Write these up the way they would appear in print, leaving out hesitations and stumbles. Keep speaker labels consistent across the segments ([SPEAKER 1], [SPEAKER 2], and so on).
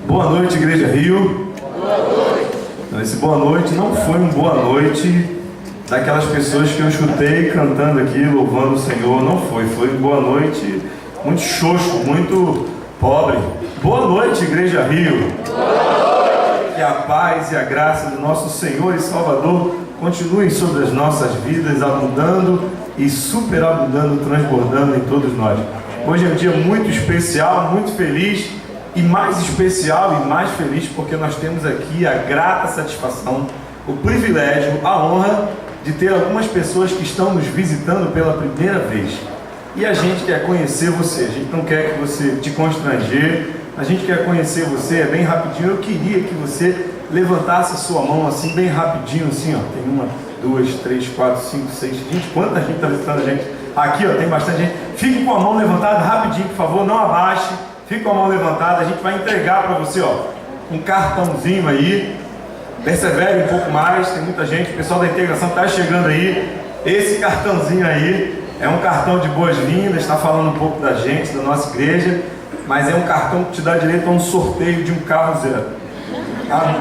[SPEAKER 1] Boa noite, Igreja Rio.
[SPEAKER 2] Boa noite.
[SPEAKER 1] Então, esse boa noite não foi um boa noite daquelas pessoas que eu chutei cantando aqui, louvando o Senhor. Não foi. Foi um boa noite muito xoxo, muito pobre. Boa noite, Igreja Rio.
[SPEAKER 2] Boa noite.
[SPEAKER 1] Que a paz e a graça do nosso Senhor e Salvador continuem sobre as nossas vidas, abundando e superabundando, transbordando em todos nós. Hoje é um dia muito especial, muito feliz, e mais especial e mais feliz porque nós temos aqui a grata satisfação, o privilégio, a honra de ter algumas pessoas que estão nos visitando pela primeira vez. E a gente quer conhecer você, a gente não quer que você te constranger, a gente quer conhecer você, é bem rapidinho. Eu queria que você levantasse a sua mão assim, bem rapidinho, assim, ó. Tem 1, 2, 3, 4, 5, 6, gente, quanta gente está visitando a gente? Aqui, ó, tem bastante gente. Fique com a mão levantada rapidinho, por favor, não abaixe. Fique com a mão levantada, a gente vai entregar para você, ó, um cartãozinho aí. Persevere um pouco mais, tem muita gente, o pessoal da integração está chegando aí. Esse cartãozinho aí é um cartão de boas-vindas, está falando um pouco da gente, da nossa igreja, mas é um cartão que te dá direito a um sorteio de um carro zero.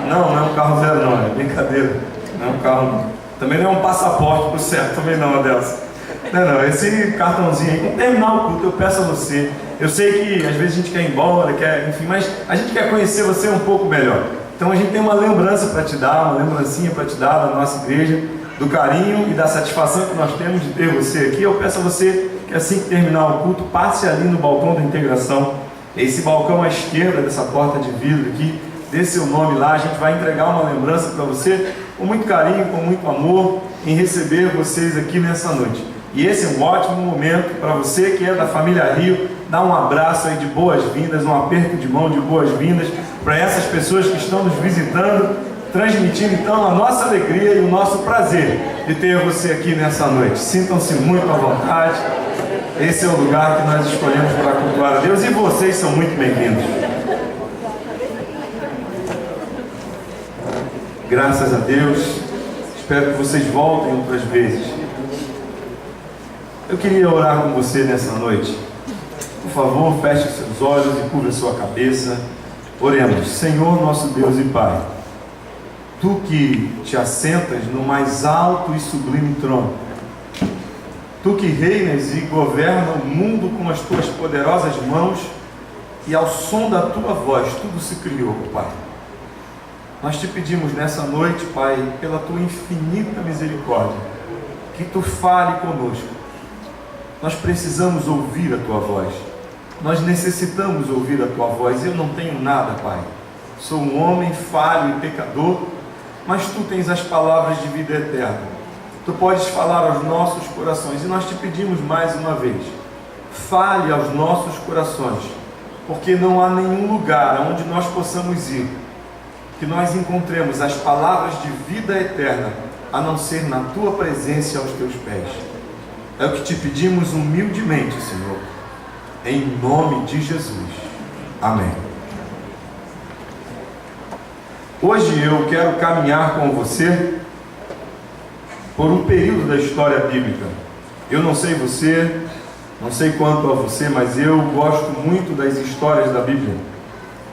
[SPEAKER 1] Não é um carro zero não, é brincadeira, não é um carro não. Também não é um passaporte para o céu, também não, Adelson. Não, esse cartãozinho aí, quando terminar o culto, eu peço a você. Eu sei que às vezes a gente quer ir embora, enfim, mas a gente quer conhecer você um pouco melhor. Então a gente tem uma lembrança para te dar, uma lembrancinha para te dar da nossa igreja, do carinho e da satisfação que nós temos de ter você aqui. Eu peço a você que assim que terminar o culto, passe ali no balcão da integração, esse balcão à esquerda dessa porta de vidro aqui, dê seu nome lá, a gente vai entregar uma lembrança para você, com muito carinho, com muito amor, em receber vocês aqui nessa noite. E esse é um ótimo momento para você que é da família Rio, dar um abraço aí de boas-vindas, um aperto de mão de boas-vindas para essas pessoas que estão nos visitando, transmitindo então a nossa alegria e o nosso prazer de ter você aqui nessa noite. Sintam-se muito à vontade, esse é o lugar que nós escolhemos para cultuar a Deus e vocês são muito bem-vindos. Graças a Deus, espero que vocês voltem outras vezes. Eu queria orar com você nessa noite. Por favor, feche seus olhos e cubra sua cabeça. Oremos. Senhor, nosso Deus e Pai, Tu que te assentas no mais alto e sublime trono, Tu que reinas e governa o mundo com as Tuas poderosas mãos, e ao som da Tua voz tudo se criou, Pai. Nós te pedimos nessa noite, Pai, pela Tua infinita misericórdia, que Tu fale conosco. Nós precisamos ouvir a Tua voz. Nós necessitamos ouvir a Tua voz. Eu não tenho nada, Pai. Sou um homem falho e pecador, mas Tu tens as palavras de vida eterna. Tu podes falar aos nossos corações. E nós te pedimos mais uma vez, fale aos nossos corações, porque não há nenhum lugar onde nós possamos ir que nós encontremos as palavras de vida eterna, a não ser na Tua presença e aos Teus pés. É o que te pedimos humildemente, Senhor, em nome de Jesus. Amém. Hoje eu quero caminhar com você por um período da história bíblica. Eu não sei você, não sei quanto a você, mas eu gosto muito das histórias da Bíblia.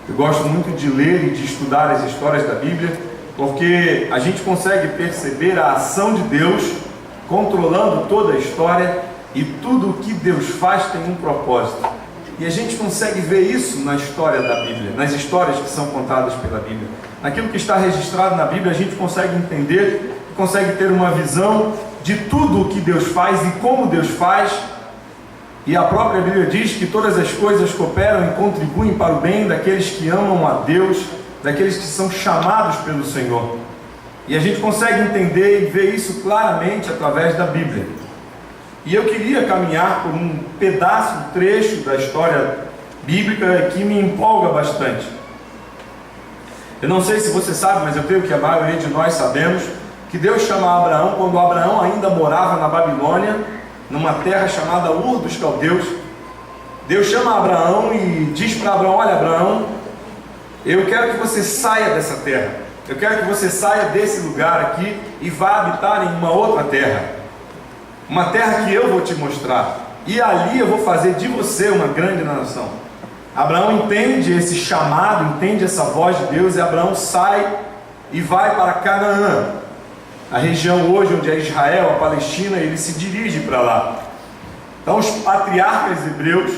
[SPEAKER 1] Eu gosto muito de ler e de estudar as histórias da Bíblia, porque a gente consegue perceber a ação de Deus controlando toda a história, e tudo o que Deus faz tem um propósito. E a gente consegue ver isso na história da Bíblia, nas histórias que são contadas pela Bíblia. Naquilo que está registrado na Bíblia, a gente consegue entender, consegue ter uma visão de tudo o que Deus faz e como Deus faz. E a própria Bíblia diz que todas as coisas cooperam e contribuem para o bem daqueles que amam a Deus, daqueles que são chamados pelo Senhor. E a gente consegue entender e ver isso claramente através da Bíblia. E eu queria caminhar por um pedaço, um trecho da história bíblica que me empolga bastante. Eu não sei se você sabe, mas eu creio que a maioria de nós sabemos que Deus chama Abraão quando Abraão ainda morava na Babilônia, numa terra chamada Ur dos Caldeus. Deus chama Abraão e diz para Abraão: olha, Abraão, eu quero que você saia dessa terra. Eu quero que você saia desse lugar aqui e vá habitar em uma outra terra. Uma terra que eu vou te mostrar. E ali eu vou fazer de você uma grande nação. Abraão entende esse chamado, entende essa voz de Deus, e Abraão sai e vai para Canaã, a região hoje onde é Israel, a Palestina, ele se dirige para lá. Então os patriarcas hebreus,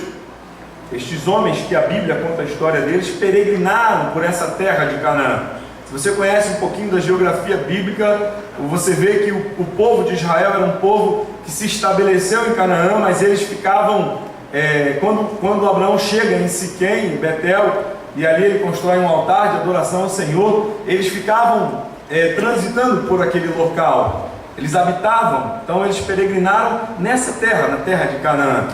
[SPEAKER 1] estes homens que a Bíblia conta a história deles, peregrinaram por essa terra de Canaã. Se você conhece um pouquinho da geografia bíblica, você vê que o povo de Israel era um povo que se estabeleceu em Canaã, mas eles ficavam, quando Abraão chega em Siquém, em Betel, e ali ele constrói um altar de adoração ao Senhor, eles ficavam transitando por aquele local, eles habitavam, então eles peregrinaram nessa terra, na terra de Canaã.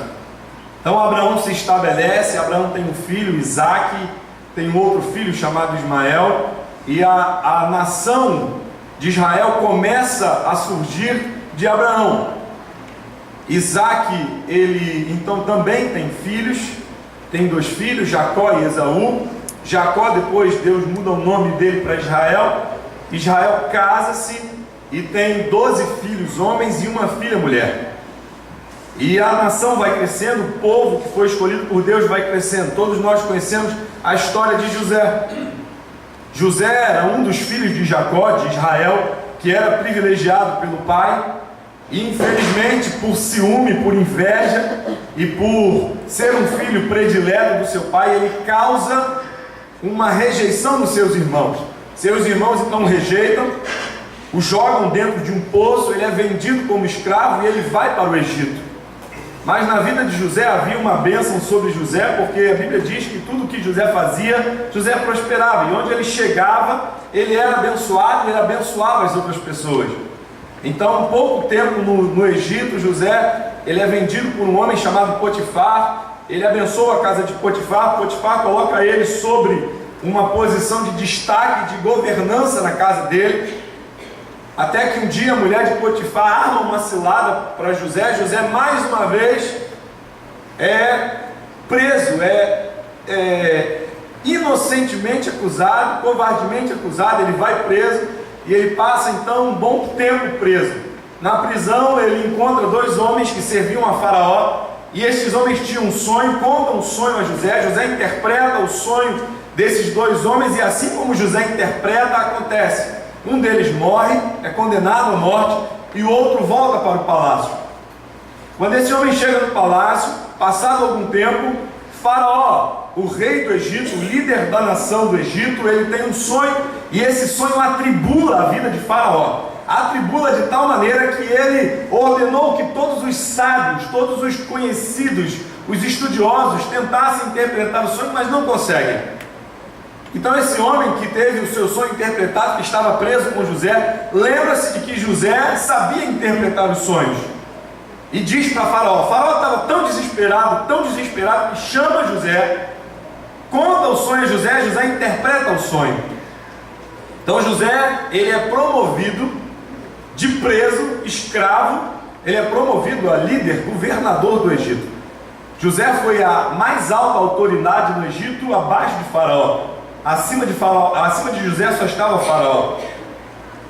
[SPEAKER 1] Então Abraão se estabelece, Abraão tem um filho, Isaque, tem um outro filho chamado Ismael, e a nação de Israel começa a surgir de Abraão. Isaque, ele então também tem filhos, tem 2 filhos, Jacó e Esaú. Jacó, depois Deus muda o nome dele para Israel. Israel casa-se e tem 12 filhos homens e uma filha mulher. E a nação vai crescendo, o povo que foi escolhido por Deus vai crescendo. Todos nós conhecemos a história de José. José era um dos filhos de Jacó, de Israel, que era privilegiado pelo pai, e infelizmente por ciúme, por inveja e por ser um filho predileto do seu pai, ele causa uma rejeição dos seus irmãos. Seus irmãos então o rejeitam, o jogam dentro de um poço, ele é vendido como escravo e ele vai para o Egito. Mas na vida de José havia uma bênção sobre José, porque a Bíblia diz que tudo que José fazia, José prosperava, e onde ele chegava, ele era abençoado e ele abençoava as outras pessoas. Então, um pouco tempo no Egito, José, ele é vendido por um homem chamado Potifar, ele abençoa a casa de Potifar, Potifar coloca ele sobre uma posição de destaque, de governança na casa dele, até que um dia a mulher de Potifar arma uma cilada para José. José mais uma vez é preso, inocentemente acusado, covardemente acusado, ele vai preso e ele passa então um bom tempo preso. Na prisão ele encontra 2 homens que serviam a Faraó, e estes homens tinham um sonho, contam um sonho a José. José interpreta o sonho desses 2 homens, e assim como José interpreta, acontece. Um deles morre, é condenado à morte, e o outro volta para o palácio. Quando esse homem chega no palácio, passado algum tempo, Faraó, o rei do Egito, o líder da nação do Egito, ele tem um sonho, e esse sonho atribula a vida de Faraó. Atribula de tal maneira que ele ordenou que todos os sábios, todos os conhecidos, os estudiosos tentassem interpretar o sonho, mas não conseguem. Então esse homem que teve o seu sonho interpretado, que estava preso com José, lembra-se de que José sabia interpretar os sonhos, e diz para Faraó. Faraó estava tão desesperado, que chama José, conta o sonho a José, José interpreta o sonho. Então José, ele é promovido de preso, escravo, ele é promovido a líder, governador do Egito. José foi a mais alta autoridade no Egito, abaixo de Faraó. Acima de José só estava o Faraó.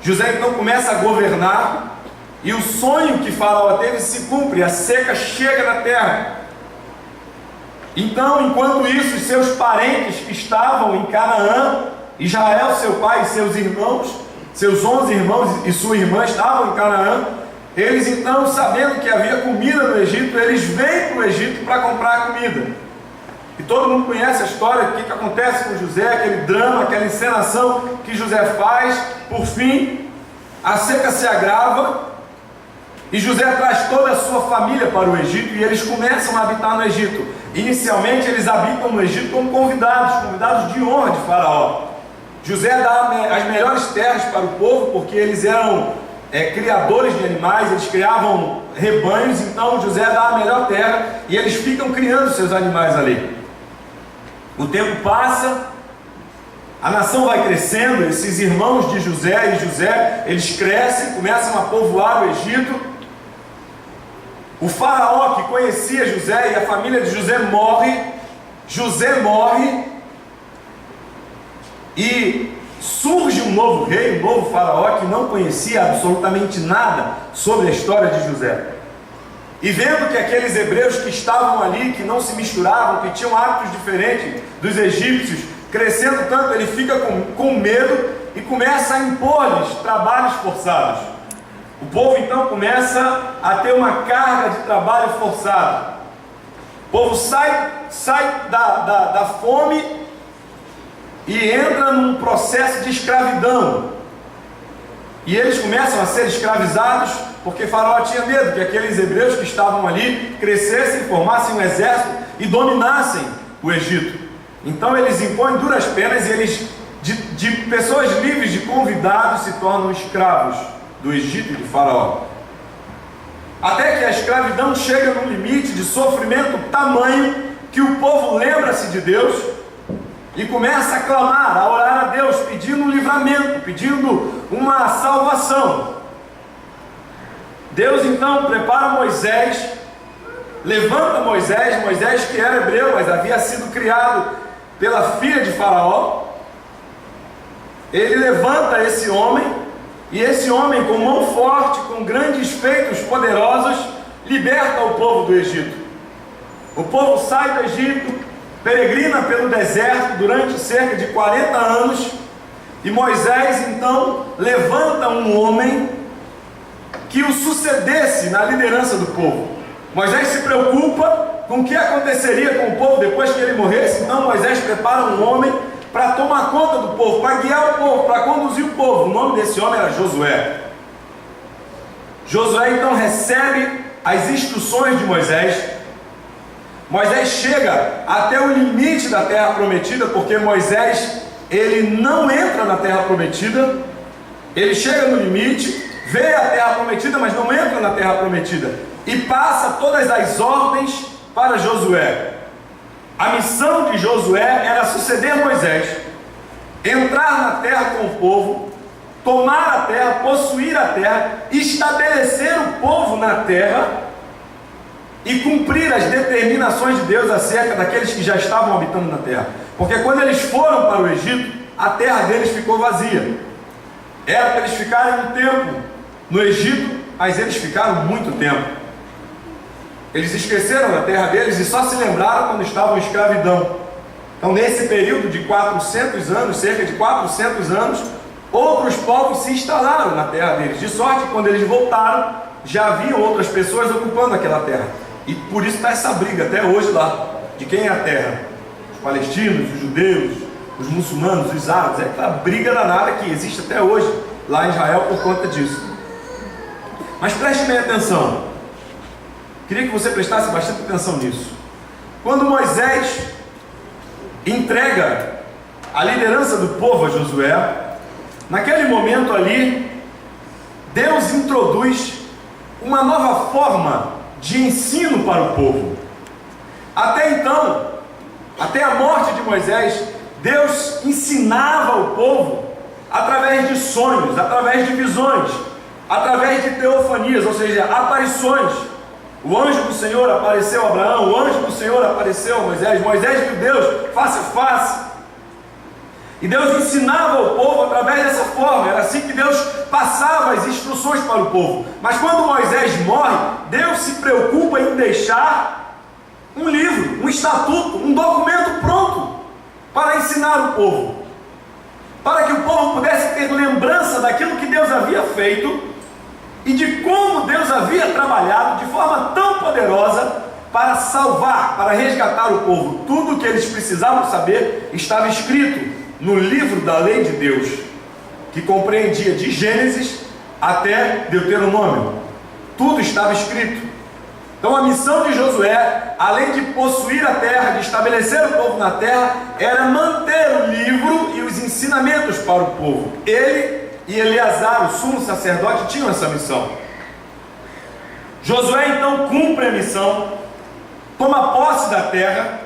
[SPEAKER 1] José então começa a governar, e o sonho que Faraó teve se cumpre, a seca chega na terra. Então, enquanto isso, os seus parentes que estavam em Canaã, Israel, seu pai e seus irmãos, seus 11 irmãos e sua irmã estavam em Canaã, eles então, sabendo que havia comida no Egito, eles vêm para o Egito para comprar comida. E todo mundo conhece a história, o que acontece com José, aquele drama, aquela encenação que José faz. Por fim, a seca se agrava, e José traz toda a sua família para o Egito, e eles começam a habitar no Egito. Inicialmente eles habitam no Egito como convidados de honra de Faraó. José dá as melhores terras para o povo, porque eles eram criadores de animais, eles criavam rebanhos. Então José dá a melhor terra, e eles ficam criando seus animais ali. O tempo passa, a nação vai crescendo, esses irmãos de José e José, eles crescem, começam a povoar o Egito. O Faraó, que conhecia José, e a família de José morre, e surge um novo rei, um novo Faraó, que não conhecia absolutamente nada sobre a história de José. E vendo que aqueles hebreus que estavam ali, que não se misturavam, que tinham hábitos diferentes dos egípcios, crescendo tanto, ele fica com medo e começa a impor-lhes trabalhos forçados. O povo então começa a ter uma carga de trabalho forçado. O povo sai da fome e entra num processo de escravidão. E eles começam a ser escravizados porque Faraó tinha medo que aqueles hebreus que estavam ali crescessem, formassem um exército e dominassem o Egito. Então eles impõem duras penas e eles, de pessoas livres, de convidados, se tornam escravos do Egito e de Faraó. Até que a escravidão chega num limite de sofrimento tamanho que o povo lembra-se de Deus e começa a clamar, a orar a Deus, pedindo um livramento, pedindo uma salvação. Deus então prepara Moisés, levanta Moisés que era hebreu, mas havia sido criado pela filha de Faraó. Ele levanta esse homem, e esse homem, com mão forte, com grandes feitos poderosos, liberta o povo do Egito. O povo sai do Egito, peregrina pelo deserto durante cerca de 40 anos, e Moisés então levanta um homem que o sucedesse na liderança do povo. Moisés se preocupa com o que aconteceria com o povo depois que ele morresse. Então Moisés prepara um homem para tomar conta do povo, para guiar o povo, para conduzir o povo. O nome desse homem era Josué. Josué então recebe as instruções de Moisés. Moisés chega até o limite da terra prometida, porque Moisés, ele não entra na terra prometida. Ele chega no limite, vê a terra prometida, mas não entra na terra prometida, e passa todas as ordens para Josué. A missão de Josué era suceder Moisés, entrar na terra com o povo, tomar a terra, possuir a terra, estabelecer o povo na terra e cumprir as determinações de Deus acerca daqueles que já estavam habitando na terra. Porque quando eles foram para o Egito, a terra deles ficou vazia. Era para eles ficarem um tempo no Egito, mas eles ficaram muito tempo. Eles esqueceram da terra deles e só se lembraram quando estavam em escravidão. Então, nesse período de 400 anos, cerca de 400 anos, outros povos se instalaram na terra deles. De sorte que quando eles voltaram, já haviam outras pessoas ocupando aquela terra. E por isso está essa briga até hoje lá, de quem é a terra. Os palestinos, os judeus, os muçulmanos, os árabes. É aquela briga danada que existe até hoje lá em Israel por conta disso. Mas preste bem atenção. Queria que você prestasse bastante atenção nisso. Quando Moisés entrega a liderança do povo a Josué, naquele momento ali, Deus introduz uma nova forma de ensino para o povo. Até então, até a morte de Moisés, Deus ensinava o povo através de sonhos, através de visões, através de teofanias, ou seja, aparições. O anjo do Senhor apareceu a Abraão, o anjo do Senhor apareceu a Moisés, Moisés viu Deus face a face. E Deus ensinava o povo através dessa forma, era assim que Deus passava as instruções para o povo. Mas quando Moisés morre, Deus se preocupa em deixar um livro, um estatuto, um documento pronto para ensinar o povo, para que o povo pudesse ter lembrança daquilo que Deus havia feito e de como Deus havia trabalhado de forma tão poderosa para salvar, para resgatar o povo. Tudo o que eles precisavam saber estava escrito no livro da lei de Deus, que compreendia de Gênesis até Deuteronômio. Tudo estava escrito. Então a missão de Josué, além de possuir a terra, de estabelecer o povo na terra, era manter o livro e os ensinamentos para o povo. Ele e Eleazar, o sumo sacerdote, tinham essa missão. Josué então cumpre a missão, toma posse da terra,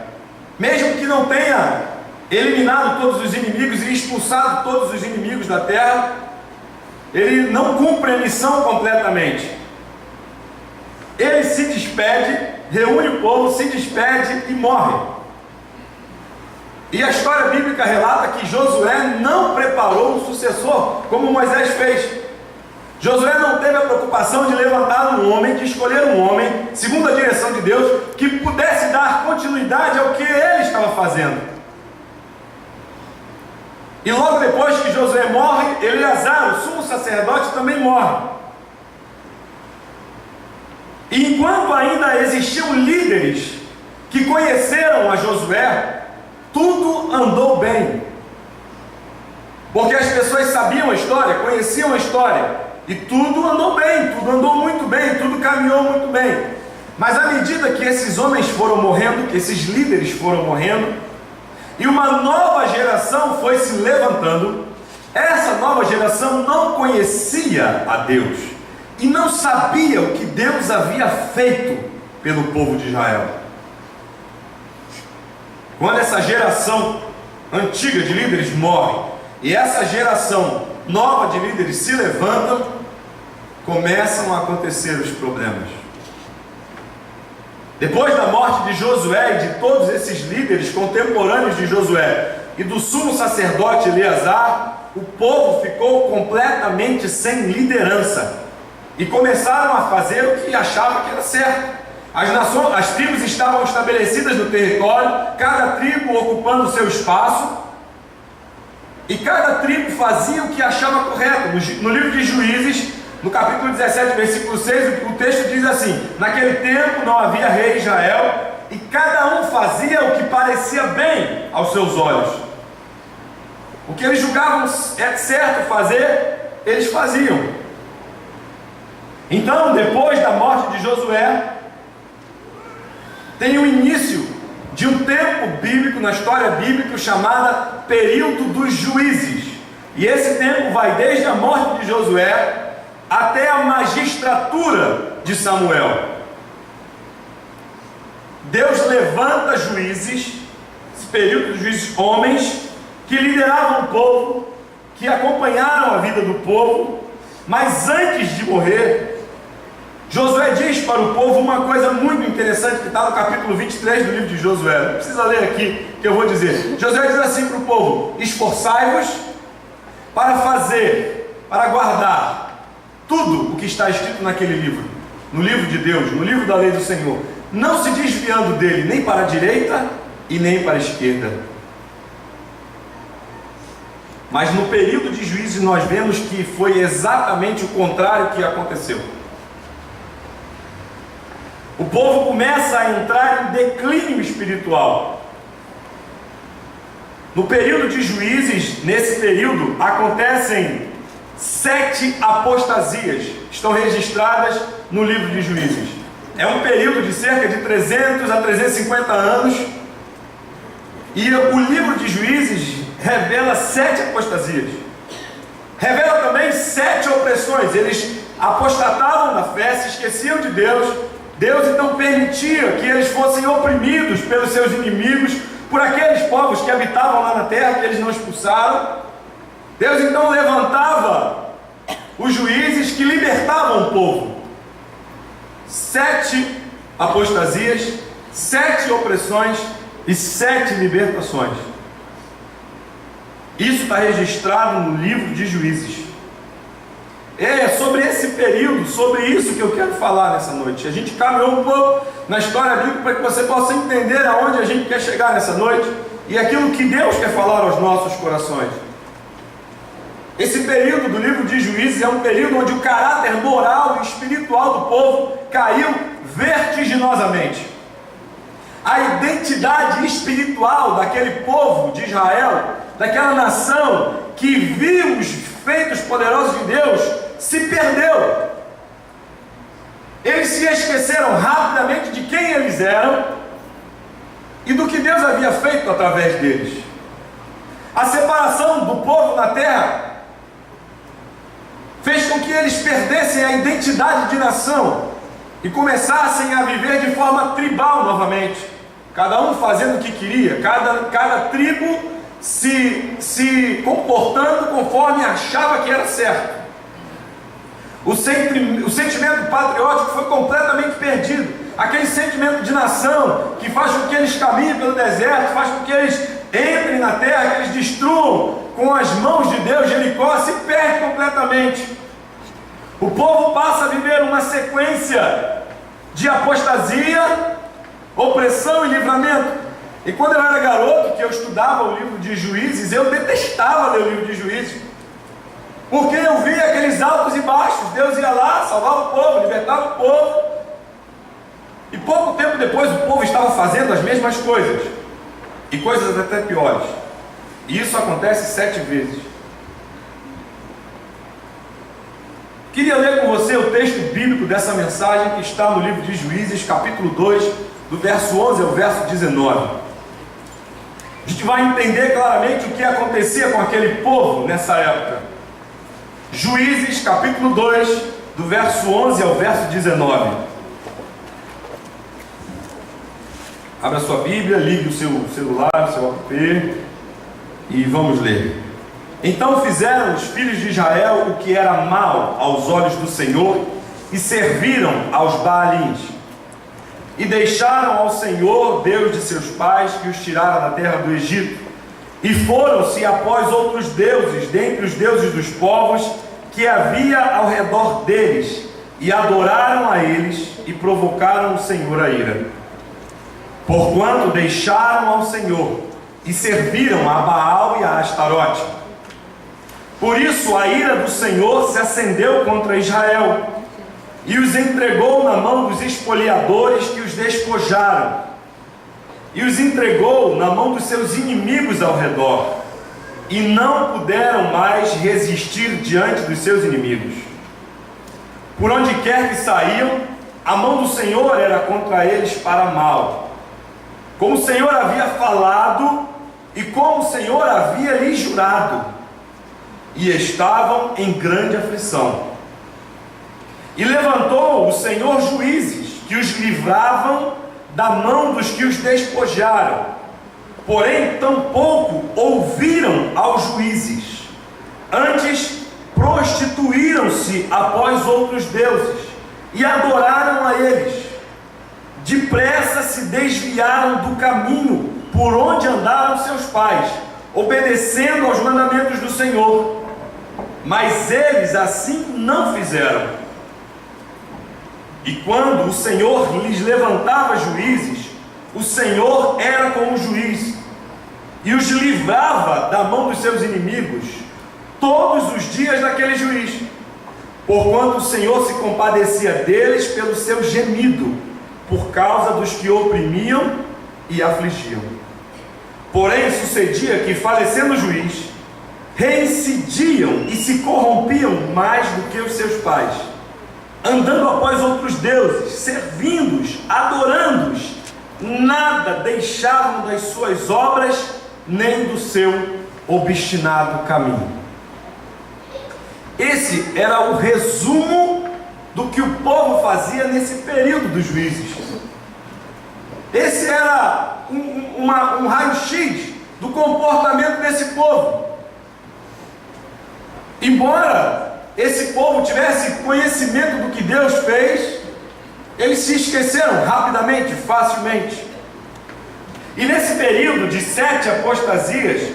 [SPEAKER 1] mesmo que não tenha eliminado todos os inimigos e expulsado todos os inimigos da terra, ele não cumpre a missão completamente. Ele se despede, reúne o povo, se despede e morre. E a história bíblica relata que Josué não preparou um sucessor, como Moisés fez. Josué não teve a preocupação de levantar um homem, de escolher um homem, segundo a direção de Deus, que pudesse dar continuidade ao que ele estava fazendo. E logo depois que Josué morre, Eleazar, o sumo sacerdote, também morre. E enquanto ainda existiam líderes que conheceram a Josué, tudo andou bem. Porque as pessoas sabiam a história, conheciam a história. E tudo andou bem, tudo andou muito bem, tudo caminhou muito bem. Mas à medida que esses homens foram morrendo, que esses líderes foram morrendo, e uma nova geração foi se levantando, essa nova geração não conhecia a Deus e não sabia o que Deus havia feito pelo povo de Israel. Quando essa geração antiga de líderes morre e essa geração nova de líderes se levantam, começam a acontecer os problemas. Depois da morte de Josué e de todos esses líderes contemporâneos de Josué e do sumo sacerdote Eleazar, o povo ficou completamente sem liderança e começaram a fazer o que achavam que era certo. As tribos estavam estabelecidas no território, cada tribo ocupando seu espaço, e cada tribo fazia o que achava correto. No livro de Juízes, no capítulo 17, versículo 6, o texto diz assim: naquele tempo não havia rei em Israel, e cada um fazia o que parecia bem aos seus olhos. O que eles julgavam certo fazer, eles faziam. Então, depois da morte de Josué, tem o início de um tempo bíblico, na história bíblica, chamado período dos juízes. E esse tempo vai desde a morte de Josué até a magistratura de Samuel. Deus levanta juízes, esse período dos juízes, homens que lideravam o povo, que acompanharam a vida do povo, mas antes de morrer, Josué diz para o povo uma coisa muito interessante que está no capítulo 23 do livro de Josué. Não precisa ler aqui, que eu vou dizer. Josué diz assim para o povo: esforçai-vos para fazer, para guardar tudo o que está escrito naquele livro, no livro de Deus, no livro da lei do Senhor, não se desviando dele nem para a direita e nem para a esquerda. Mas no período de juízes nós vemos que foi exatamente o contrário que aconteceu. O povo começa a entrar em declínio espiritual. No período de juízes, nesse período, acontecem 7 apostasias, estão registradas no livro de Juízes. É um período de cerca de 300 a 350 anos, e o livro de Juízes revela 7 apostasias. Revela também 7 opressões. Eles apostatavam na fé, se esqueciam de Deus. Deus então permitia que eles fossem oprimidos pelos seus inimigos, por aqueles povos que habitavam lá na terra, que eles não expulsaram. Deus então levantava os juízes que libertavam o povo. 7 apostasias, 7 opressões e 7 libertações. Isso está registrado no livro de Juízes. É sobre esse período, sobre isso que eu quero falar nessa noite. A gente caminhou um pouco na história bíblica para que você possa entender aonde a gente quer chegar nessa noite e aquilo que Deus quer falar aos nossos corações. Esse período do livro de Juízes é um período onde o caráter moral e espiritual do povo caiu vertiginosamente. A identidade espiritual daquele povo de Israel, daquela nação que viu os feitos poderosos de Deus, se perdeu. Eles se esqueceram rapidamente de quem eles eram e do que Deus havia feito através deles. A separação do povo na terra fez com que eles perdessem a identidade de nação e começassem a viver de forma tribal novamente, cada um fazendo o que queria, cada tribo se comportando conforme achava que era certo. O sentimento patriótico foi completamente perdido. Aquele sentimento de nação que faz com que eles caminhem pelo deserto, faz com que eles entrem na terra, que eles destruam com as mãos de Deus Jericó, se perde completamente. O povo passa a viver uma sequência de apostasia, opressão e livramento. E quando eu era garoto, que eu estudava o livro de Juízes, eu detestava ler o livro de Juízes, porque eu via aqueles altos e baixos. Deus ia lá, salvava o povo, libertava o povo, e pouco tempo depois o povo estava fazendo as mesmas coisas, e coisas até piores. E isso acontece 7 vezes. Queria ler com você o texto bíblico dessa mensagem que está no livro de Juízes, capítulo 2, do verso 11 ao verso 19. A gente vai entender claramente o que acontecia com aquele povo nessa época. Juízes, capítulo 2, do verso 11 ao verso 19. Abra sua Bíblia, ligue o seu celular, o seu app, e vamos ler. Então fizeram os filhos de Israel o que era mal aos olhos do Senhor, e serviram aos Baalins, e deixaram ao Senhor, Deus de seus pais, que os tirara da terra do Egito, e foram-se após outros deuses, dentre os deuses dos povos que havia ao redor deles, e adoraram a eles, e provocaram o Senhor a ira. Porquanto deixaram ao Senhor, e serviram a Baal e a Astarote. Por isso a ira do Senhor se acendeu contra Israel, e os entregou na mão dos espoliadores que os despojaram, e os entregou na mão dos seus inimigos ao redor, e não puderam mais resistir diante dos seus inimigos. Por onde quer que saíam, a mão do Senhor era contra eles para mal, como o Senhor havia falado, e como o Senhor havia lhes jurado, e estavam em grande aflição. E levantou o Senhor juízes, que os livravam da mão dos que os despojaram. Porém, tampouco ouviram aos juízes. Antes, prostituíram-se após outros deuses, e adoraram a eles. Depressa se desviaram do caminho por onde andaram seus pais, obedecendo aos mandamentos do Senhor. Mas eles assim não fizeram. E quando o Senhor lhes levantava juízes, o Senhor era como juiz, e os livrava da mão dos seus inimigos todos os dias daquele juiz, porquanto o Senhor se compadecia deles pelo seu gemido, por causa dos que oprimiam e afligiam. Porém sucedia que, falecendo o juiz, reincidiam e se corrompiam mais do que os seus pais, andando após outros deuses, servindo-os, adorando-os, nada deixavam das suas obras, nem do seu obstinado caminho. Esse era o resumo do que o povo fazia nesse período dos juízes. Esse era um raio-x do comportamento desse povo. Embora esse povo tivesse conhecimento do que Deus fez, eles se esqueceram rapidamente, facilmente. E nesse período de 7 apostasias,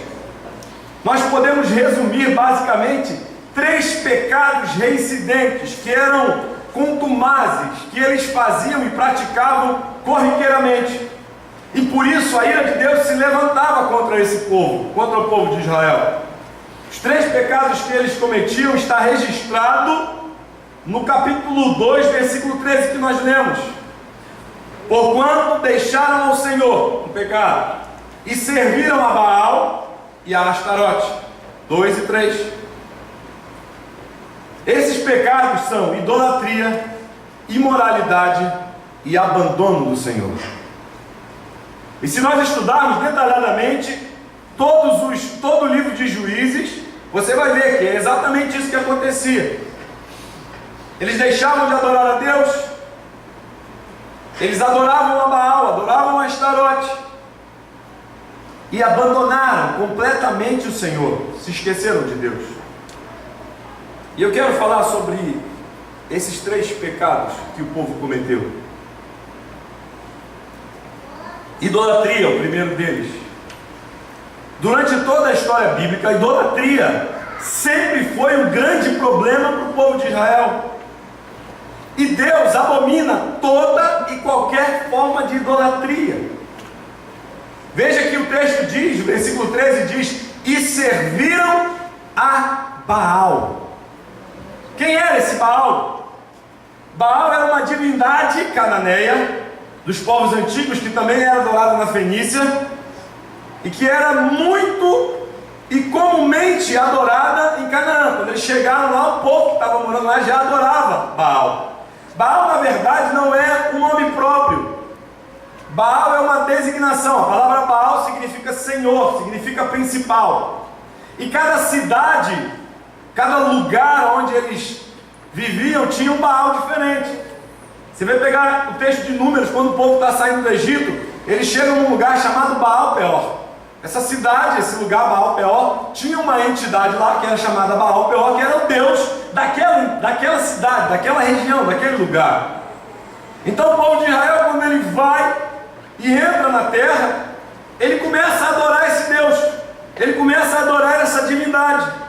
[SPEAKER 1] nós podemos resumir basicamente 3 pecados reincidentes, que eram contumazes, que eles faziam e praticavam corriqueiramente. E por isso a ira de Deus se levantava contra esse povo, contra o povo de Israel. Os 3 pecados que eles cometiam está registrado no capítulo 2, versículo 13 que nós lemos. Porquanto deixaram ao Senhor, um pecado, e serviram a Baal e a Astarote, 2 e 3. Esses pecados são idolatria, imoralidade e abandono do Senhor. E se nós estudarmos detalhadamente todo o livro de Juízes, você vai ver que é exatamente isso que acontecia. Eles deixavam de adorar a Deus, eles adoravam a Baal, adoravam a Astarote, e abandonaram completamente o Senhor, se esqueceram de Deus. E eu quero falar sobre esses 3 pecados que o povo cometeu. Idolatria, o primeiro deles. Durante toda a história bíblica, a idolatria sempre foi um grande problema para o povo de Israel. E Deus abomina toda e qualquer forma de idolatria. Veja que o texto diz, o versículo 13 diz: e serviram a Baal. Quem era esse Baal? Baal era uma divindade cananeia, dos povos antigos, que também era adorada na Fenícia, e que era muito e comumente adorada em Canaã. Quando eles chegaram lá, o povo que estava morando lá já adorava Baal. Baal, na verdade, não é um nome próprio. Baal é uma designação. A palavra Baal significa senhor, significa principal. E cada cidade, cada lugar onde eles viviam, tinha um Baal diferente. Você vai pegar o texto de Números, quando o povo está saindo do Egito, eles chegam num lugar chamado Baal Peor. Essa cidade, esse lugar Baal Peor, tinha uma entidade lá que era chamada Baal Peor, que era o deus daquela cidade, daquela região, daquele lugar. Então o povo de Israel, quando ele vai e entra na terra, ele começa a adorar esse Deus, ele começa a adorar essa divindade.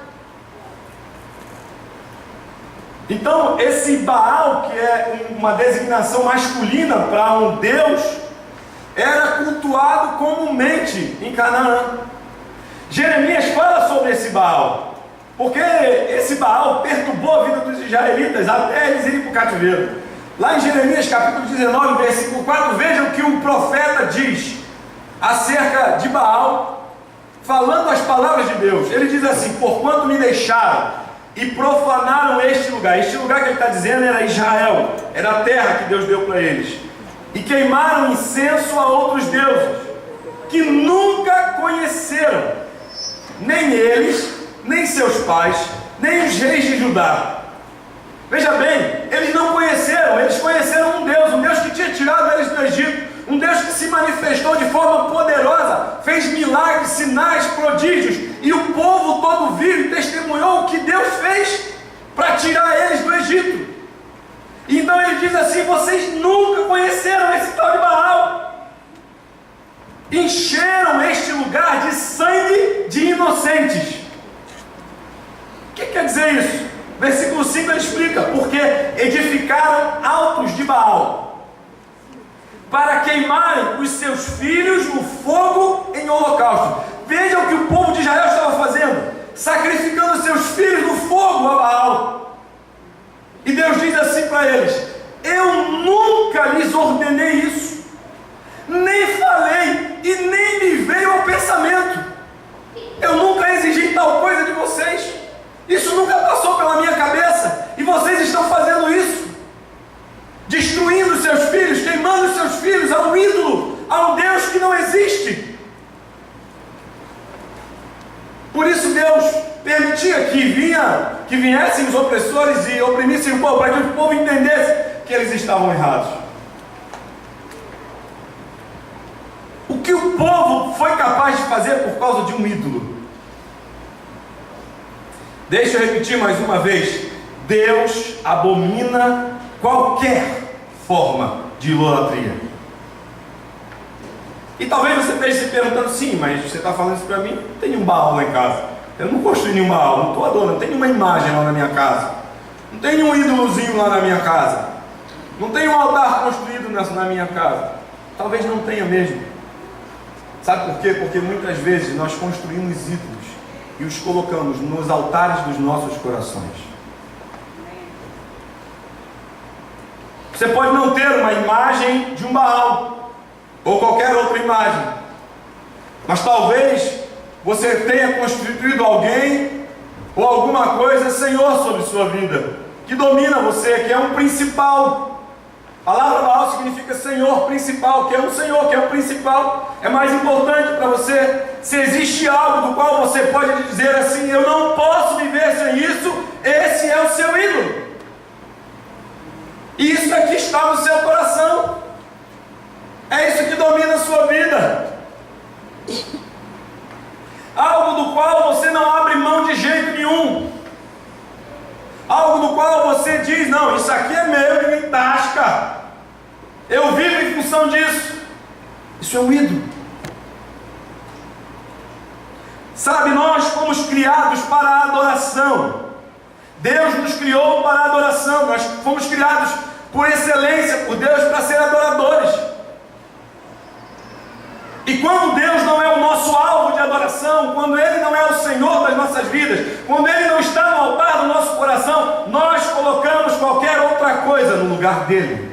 [SPEAKER 1] Então esse Baal, que é uma designação masculina para um Deus, era cultuado comumente em Canaã. Jeremias fala sobre esse Baal, porque esse Baal perturbou a vida dos israelitas até eles irem para o cativeiro. Lá em Jeremias capítulo 19, versículo 4, vejam o que o profeta diz acerca de Baal, falando as palavras de Deus. Ele diz assim: porquanto me deixaram e profanaram este lugar que ele está dizendo era Israel, era a terra que Deus deu para eles, e queimaram incenso a outros deuses, que nunca conheceram, nem eles, nem seus pais, nem os reis de Judá. Veja bem, eles não conheceram, eles conheceram um Deus que tinha tirado eles do Egito, um Deus que se manifestou de forma poderosa, fez milagres, sinais, prodígios, e o povo todo viu e testemunhou o que Deus fez para tirar eles do Egito. Então ele diz assim: vocês nunca conheceram esse tal de Baal, encheram este lugar de sangue de inocentes. O que quer dizer isso? Versículo 5 ele explica: porque edificaram altos de Baal, para queimarem os seus filhos no fogo em holocausto. Vejam o que o povo de Israel estava fazendo: sacrificando seus filhos no fogo a Baal. E Deus diz assim para eles: eu nunca lhes ordenei isso, nem falei e nem me veio ao pensamento. Eu nunca exigi tal coisa de vocês. Isso nunca passou pela minha cabeça, e vocês estão fazendo isso, destruindo seus filhos, queimando seus filhos a um ídolo, a um Deus que não existe. Por isso Deus permitia que viessem os opressores e oprimissem o povo, para que o povo entendesse que eles estavam errados. O que o povo foi capaz de fazer por causa de um ídolo? Deixa eu repetir mais uma vez: Deus abomina qualquer forma de idolatria. E talvez você esteja se perguntando: sim, mas você está falando isso para mim? Não tem um Baal lá em casa, eu não construí nenhum Baal, não estou adorando, não tem nenhuma imagem lá na minha casa, não tem nenhum ídolozinho lá na minha casa, não tem um altar construído na minha casa. Talvez não tenha mesmo. Sabe por quê? Porque muitas vezes nós construímos ídolos e os colocamos nos altares dos nossos corações. Você pode não ter uma imagem de um Baal ou qualquer outra imagem, mas talvez você tenha constituído alguém ou alguma coisa senhor sobre sua vida, que domina você, que é um principal. A palavra Baal significa senhor, principal, que é um senhor, que é um principal. É mais importante para você. Se existe algo do qual você pode dizer assim: eu não posso viver sem isso, esse é o seu ídolo. E isso aqui está no seu coração. É isso que domina a sua vida. Algo do qual você não abre mão de jeito nenhum. Algo do qual você diz: não, isso aqui é meu, ninguém tasca, eu vivo em função disso. Isso é um ídolo. Sabe, nós fomos criados para a adoração. adoração. Deus nos criou para a adoração. Nós fomos criados por excelência, por Deus, para ser adoradores. E quando Deus não é o nosso alvo de adoração, quando Ele não é o Senhor das nossas vidas, quando Ele não está no altar do nosso coração, nós colocamos qualquer outra coisa no lugar dEle.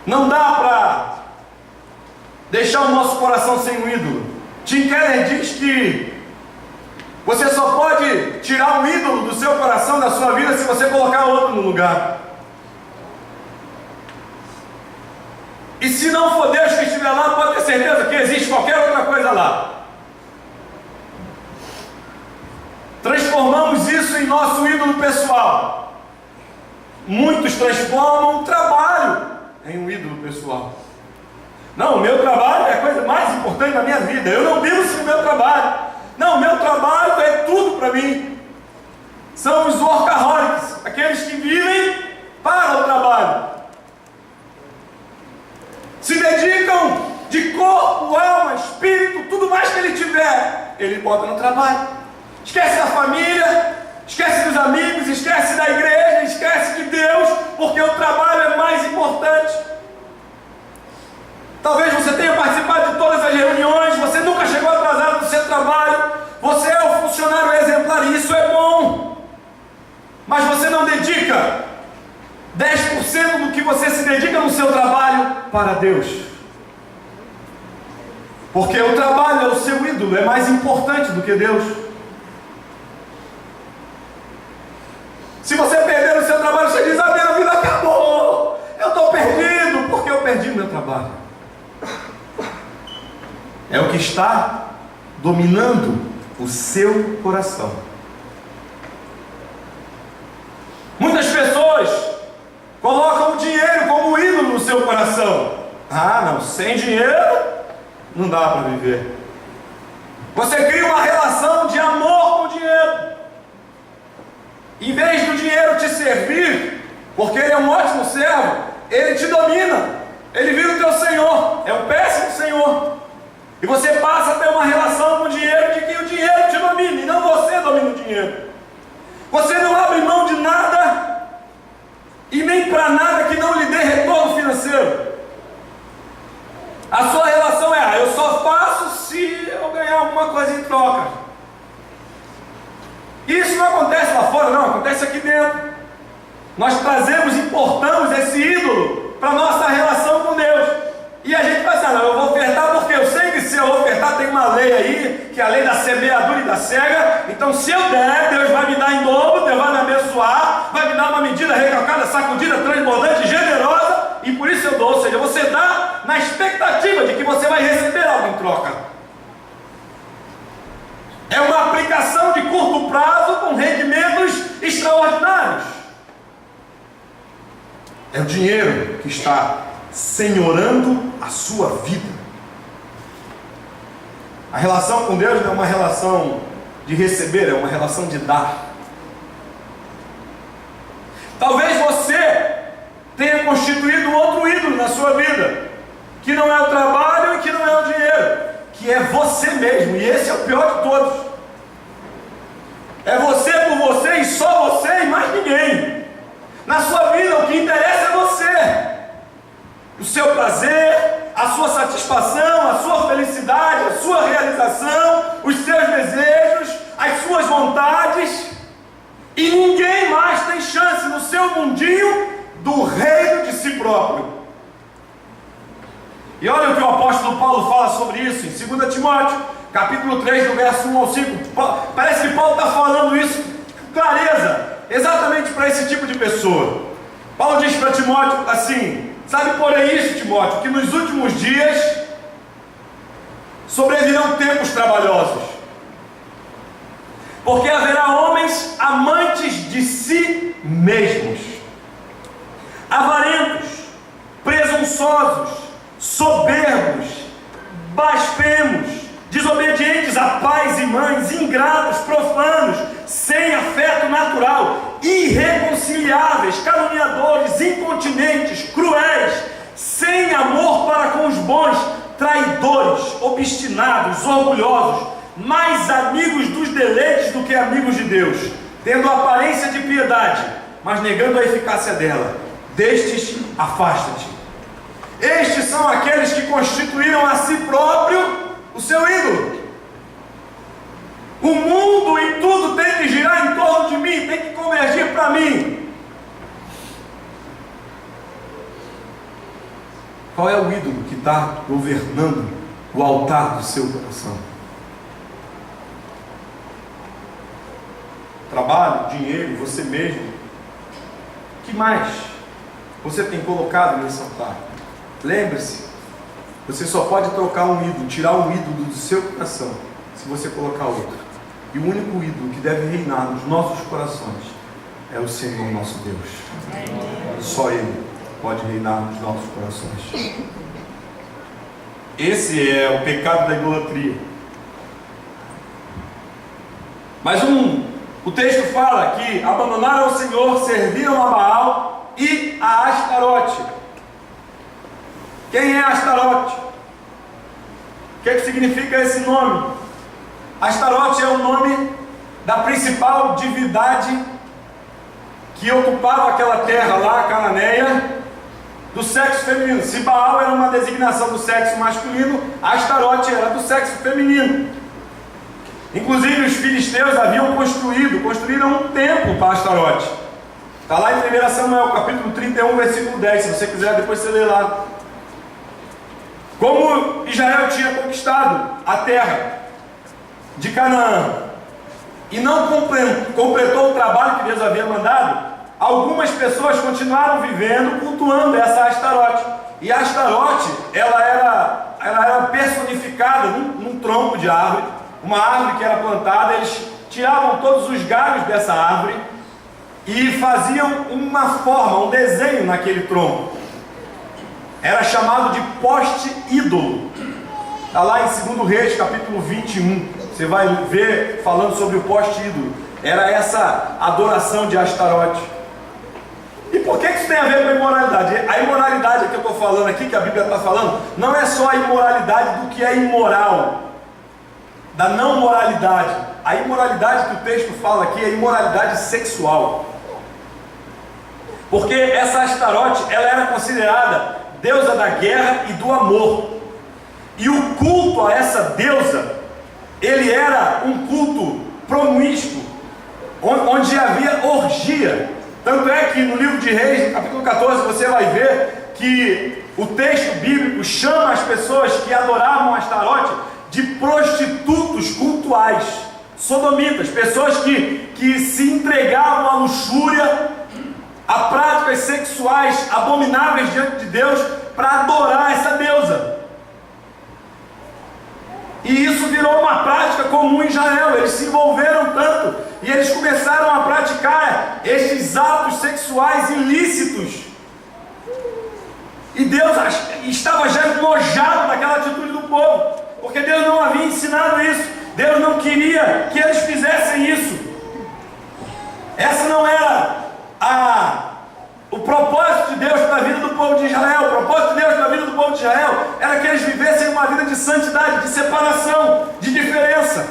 [SPEAKER 1] Não dá para deixar o nosso coração sem um ídolo. Tim Keller diz que você só pode tirar um ídolo do seu coração, da sua vida, se você colocar outro no lugar. E se não for Deus que estiver lá, pode ter certeza que existe qualquer outra coisa lá. Transformamos isso em nosso ídolo pessoal. Muitos transformam o trabalho em um ídolo pessoal. Não, o meu trabalho é a coisa mais importante da minha vida. Eu não vivo sem o meu trabalho. Não, o meu trabalho é tudo para mim. São os workaholics, aqueles que vivem para o trabalho. Se dedicam de corpo, alma, espírito, tudo mais que ele tiver, ele bota no trabalho. Esquece da família, esquece dos amigos, esquece da igreja, esquece de Deus, porque o trabalho é mais importante. Talvez você tenha participado de todas as reuniões, você nunca chegou atrasado no seu trabalho, você é o funcionário exemplar e isso é bom. Mas você não dedica 10% do que você se dedica no seu trabalho para Deus. Porque o trabalho é o seu ídolo, é mais importante do que Deus. Se você perder o seu trabalho, você diz: a minha vida acabou, eu estou perdido, porque eu perdi o meu trabalho. É o que está dominando o seu coração. Muitas pessoas colocam o dinheiro como ídolo no seu coração. Ah, não, sem dinheiro não dá para viver. Você cria uma relação de amor com o dinheiro. Em vez do dinheiro te servir, porque ele é um ótimo servo, ele te domina, ele vira o teu senhor, é um péssimo senhor. E você passa a ter uma relação com o dinheiro de que o dinheiro te domine, e não você domina o dinheiro. Você não abre mão de nada e nem para nada que não lhe dê retorno financeiro. A sua relação é: eu só faço se eu ganhar alguma coisa em troca. Isso não acontece lá fora, não, acontece aqui dentro. Nós trazemos, importamos esse ídolo para a nossa relação com Deus. E a gente pensa: não, eu vou ofertar porque eu sei que se eu ofertar, tem uma lei aí, que é a lei da semeadura e da cega. Então se eu der, Deus vai me dar em dobro, Deus vai me abençoar, vai me dar uma medida recalcada, sacudida, transbordante, generosa, e por isso eu dou. Ou seja, você dá na expectativa de que você vai receber algo em troca. É uma aplicação de curto prazo com rendimentos extraordinários. É o dinheiro que está senhorando a sua vida. A relação com Deus não é uma relação de receber, é uma relação de dar. Talvez você tenha constituído outro ídolo na sua vida, que não é o trabalho e que não é o dinheiro, que é você mesmo, e esse é o pior de todos. É você por você e só você e mais ninguém. Na sua vida o que interessa é você, o seu prazer, a sua satisfação, a sua felicidade, a sua realização, os seus desejos, as suas vontades, e ninguém mais tem chance no seu mundinho do reino de si próprio. E olha o que o apóstolo Paulo fala sobre isso em 2 Timóteo, capítulo 3, do verso 1 ao 5. Parece que Paulo está falando isso com clareza, exatamente para esse tipo de pessoa. Paulo diz para Timóteo assim: sabe, porém, isso, Timóteo, que nos últimos dias sobrevirão tempos trabalhosos, porque haverá homens amantes de si mesmos, avarentos, presunçosos, soberbos, blasfemos, desobedientes a pais e mães, ingratos, profanos, sem afeto natural, irreconciliáveis, caluniadores, incontinentes, cruéis, sem amor para com os bons, traidores, obstinados, orgulhosos, mais amigos dos deleites do que amigos de Deus, tendo aparência de piedade, mas negando a eficácia dela. Destes, afasta-te. Estes são aqueles que constituíram a si próprio o seu ídolo. O mundo e tudo tem que girar em torno de mim, tem que convergir para mim. Qual é o ídolo que está governando o altar do seu coração? Trabalho, dinheiro, você mesmo. O que mais você tem colocado nesse altar? Lembre-se, você só pode trocar um ídolo, tirar um ídolo do seu coração, se você colocar outro. E o único ídolo que deve reinar nos nossos corações é o Senhor nosso Deus. Só Ele pode reinar nos nossos corações. Esse é o pecado da idolatria. Mas o texto fala que abandonaram o Senhor, serviram a Baal e a Astarote. Quem é Astarote? O que significa esse nome? Astarote é o nome da principal divindade que ocupava aquela terra lá, cananeia, do sexo feminino. Se Baal era uma designação do sexo masculino, Astarote era do sexo feminino. Inclusive os filisteus haviam construíram um templo para Astarote. Está lá em 1 Samuel, capítulo 31, versículo 10. Se você quiser, depois você lê lá. Como Israel tinha conquistado a terra de Canaã e não completou o trabalho que Deus havia mandado, algumas pessoas continuaram vivendo, cultuando essa Astarote. E a Astarote, ela era personificada num tronco de árvore, uma árvore que era plantada. Eles tiravam todos os galhos dessa árvore e faziam uma forma, um desenho naquele tronco. Era chamado de poste ídolo. Está lá em 2 Reis, capítulo 21. Você vai ver falando sobre o poste ídolo. Era essa adoração de Astarote. E por que isso tem a ver com a imoralidade? A imoralidade que eu estou falando aqui, que a Bíblia está falando, não é só a imoralidade do que é imoral, da não moralidade. A imoralidade que o texto fala aqui é imoralidade sexual. Porque essa Astarote, ela era considerada deusa da guerra e do amor. E o culto a essa deusa, ele era um culto promíscuo, onde havia orgia. Tanto é que no livro de Reis, no capítulo 14, você vai ver que o texto bíblico chama as pessoas que adoravam Astarote de prostitutos cultuais, sodomitas, pessoas que se entregavam à luxúria, a práticas sexuais abomináveis diante de Deus, para adorar essa deusa. E isso virou uma prática comum em Israel. Eles se envolveram tanto e eles começaram a praticar estes atos sexuais ilícitos. E Deus estava já enojado daquela atitude do povo, porque Deus não havia ensinado isso. Deus não queria que eles fizessem isso. Essa não era o propósito de Deus para a vida do povo de Israel. O propósito de Deus para a vida do povo de Israel era que eles vivessem uma vida de santidade, de separação, de diferença.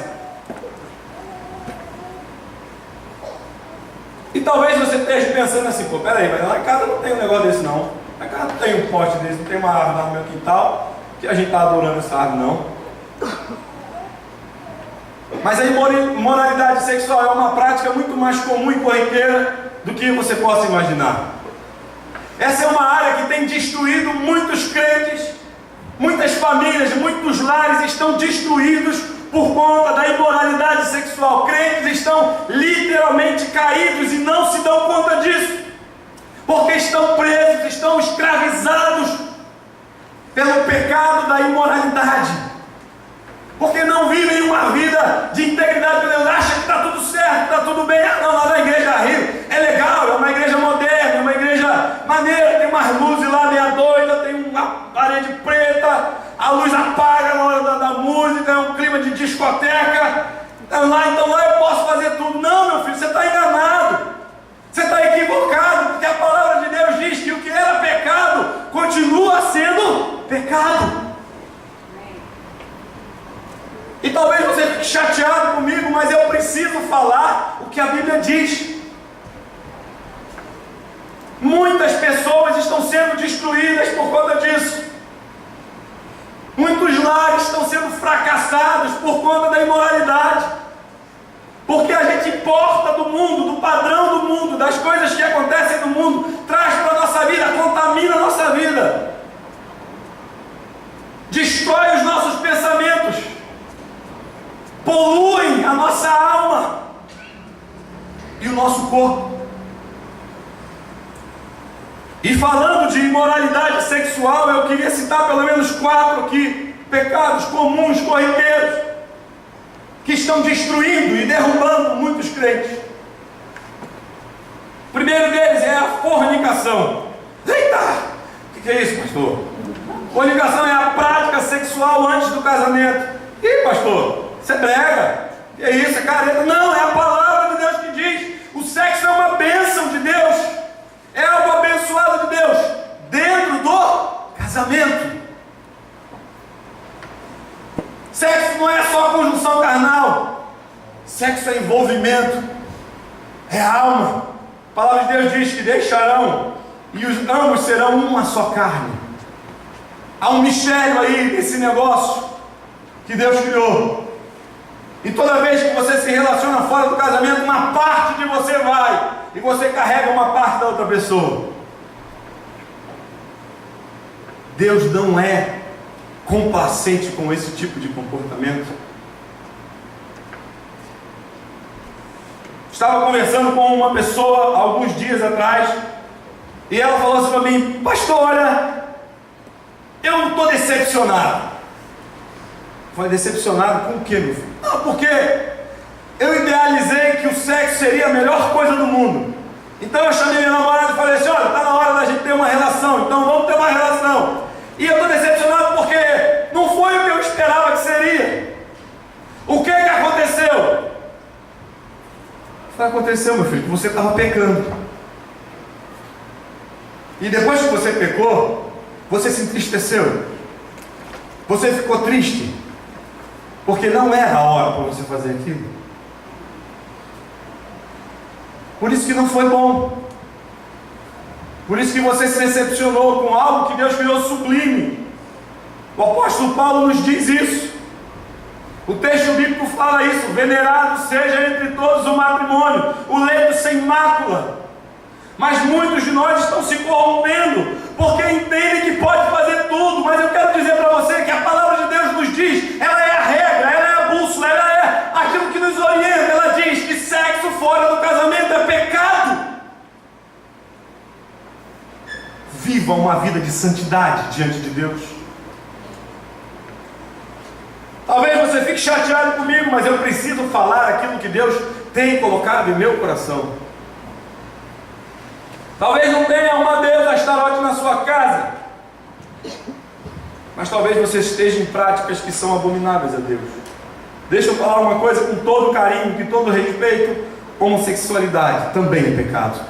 [SPEAKER 1] E talvez você esteja pensando assim: pô, peraí, mas lá em casa não tem um negócio desse não. Lá em casa não tem um poste desse, não tem uma árvore lá no meu quintal que a gente está adorando essa árvore não. Mas a imoralidade sexual é uma prática muito mais comum e corriqueira do que você possa imaginar. Essa é uma área que tem destruído muitos crentes, muitas famílias, muitos lares estão destruídos por conta da imoralidade sexual. Crentes estão literalmente caídos e não se dão conta disso, porque estão presos, estão escravizados pelo pecado da imoralidade, porque não vivem uma vida de integridade. Deus acha que está tudo certo, está tudo bem. Não, lá na igreja Rio é legal, é uma igreja moderna, é uma igreja maneira, tem umas luzes lá meia doida, tem uma parede preta, a luz apaga na hora da música, é um clima de discoteca. Então lá eu posso fazer tudo. Não, meu filho, você está enganado, você está equivocado, porque a palavra de Deus diz que o que era pecado continua sendo pecado. E talvez você fique chateado comigo, mas eu preciso falar o que a Bíblia diz. Muitas pessoas estão sendo destruídas por conta disso. Muitos lares estão sendo fracassados por conta da imoralidade. Porque a gente importa do mundo, do padrão do mundo, das coisas que acontecem no mundo, traz para a nossa vida, contamina a nossa vida, destrói os nossos pensamentos, poluem a nossa alma e o nosso corpo. E falando de imoralidade sexual, eu queria citar pelo menos 4 aqui, pecados comuns, corriqueiros, que estão destruindo e derrubando muitos crentes. O primeiro deles é a fornicação. Eita! O que é isso, pastor? Fornicação é a prática sexual antes do casamento. Ih, pastor, você é brega. Que é isso, é careta? Não, é a palavra de Deus que diz. O sexo é uma bênção de Deus. É algo abençoado de Deus dentro do casamento. Sexo não é só conjunção carnal. Sexo é envolvimento, é alma. A palavra de Deus diz que deixarão e os ambos serão uma só carne. Há um mistério aí nesse negócio que Deus criou. E toda vez que você se relaciona fora do casamento, uma parte de você vai e você carrega uma parte da outra pessoa. Deus não é complacente com esse tipo de comportamento. Estava conversando com uma pessoa alguns dias atrás e ela falou assim para mim: pastor, olha, eu estou decepcionado. Foi decepcionado com o que, meu filho? Não, porque eu idealizei que o sexo seria a melhor coisa do mundo. Então eu chamei minha namorada e falei assim: olha, está na hora da gente ter uma relação, então vamos ter uma relação. E eu estou decepcionado porque não foi o que eu esperava que seria. O que aconteceu? O que aconteceu, meu filho? Que você estava pecando. E depois que você pecou, você se entristeceu. Você ficou triste. Porque não era a hora para você fazer aquilo. Por isso que não foi bom. Por isso que você se decepcionou com algo que Deus criou sublime. O apóstolo Paulo nos diz isso. O texto bíblico fala isso: venerado seja entre todos o matrimônio, o leito sem mácula. Mas muitos de nós estão se corrompendo, porque entendem que pode fazer tudo. Mas eu quero dizer para você que a palavra de Deus nos diz, ela é a regra, ela é a bússola, ela é aquilo que nos orienta. Ela diz que sexo fora do casamento é pecado. Viva uma vida de santidade diante de Deus. Talvez você fique chateado comigo, mas eu preciso falar aquilo que Deus tem colocado em meu coração. Talvez não tenha uma deusa Astarote na sua casa, mas talvez você esteja em práticas que são abomináveis a Deus. Deixa eu falar uma coisa com todo carinho, com todo respeito: homossexualidade também é pecado.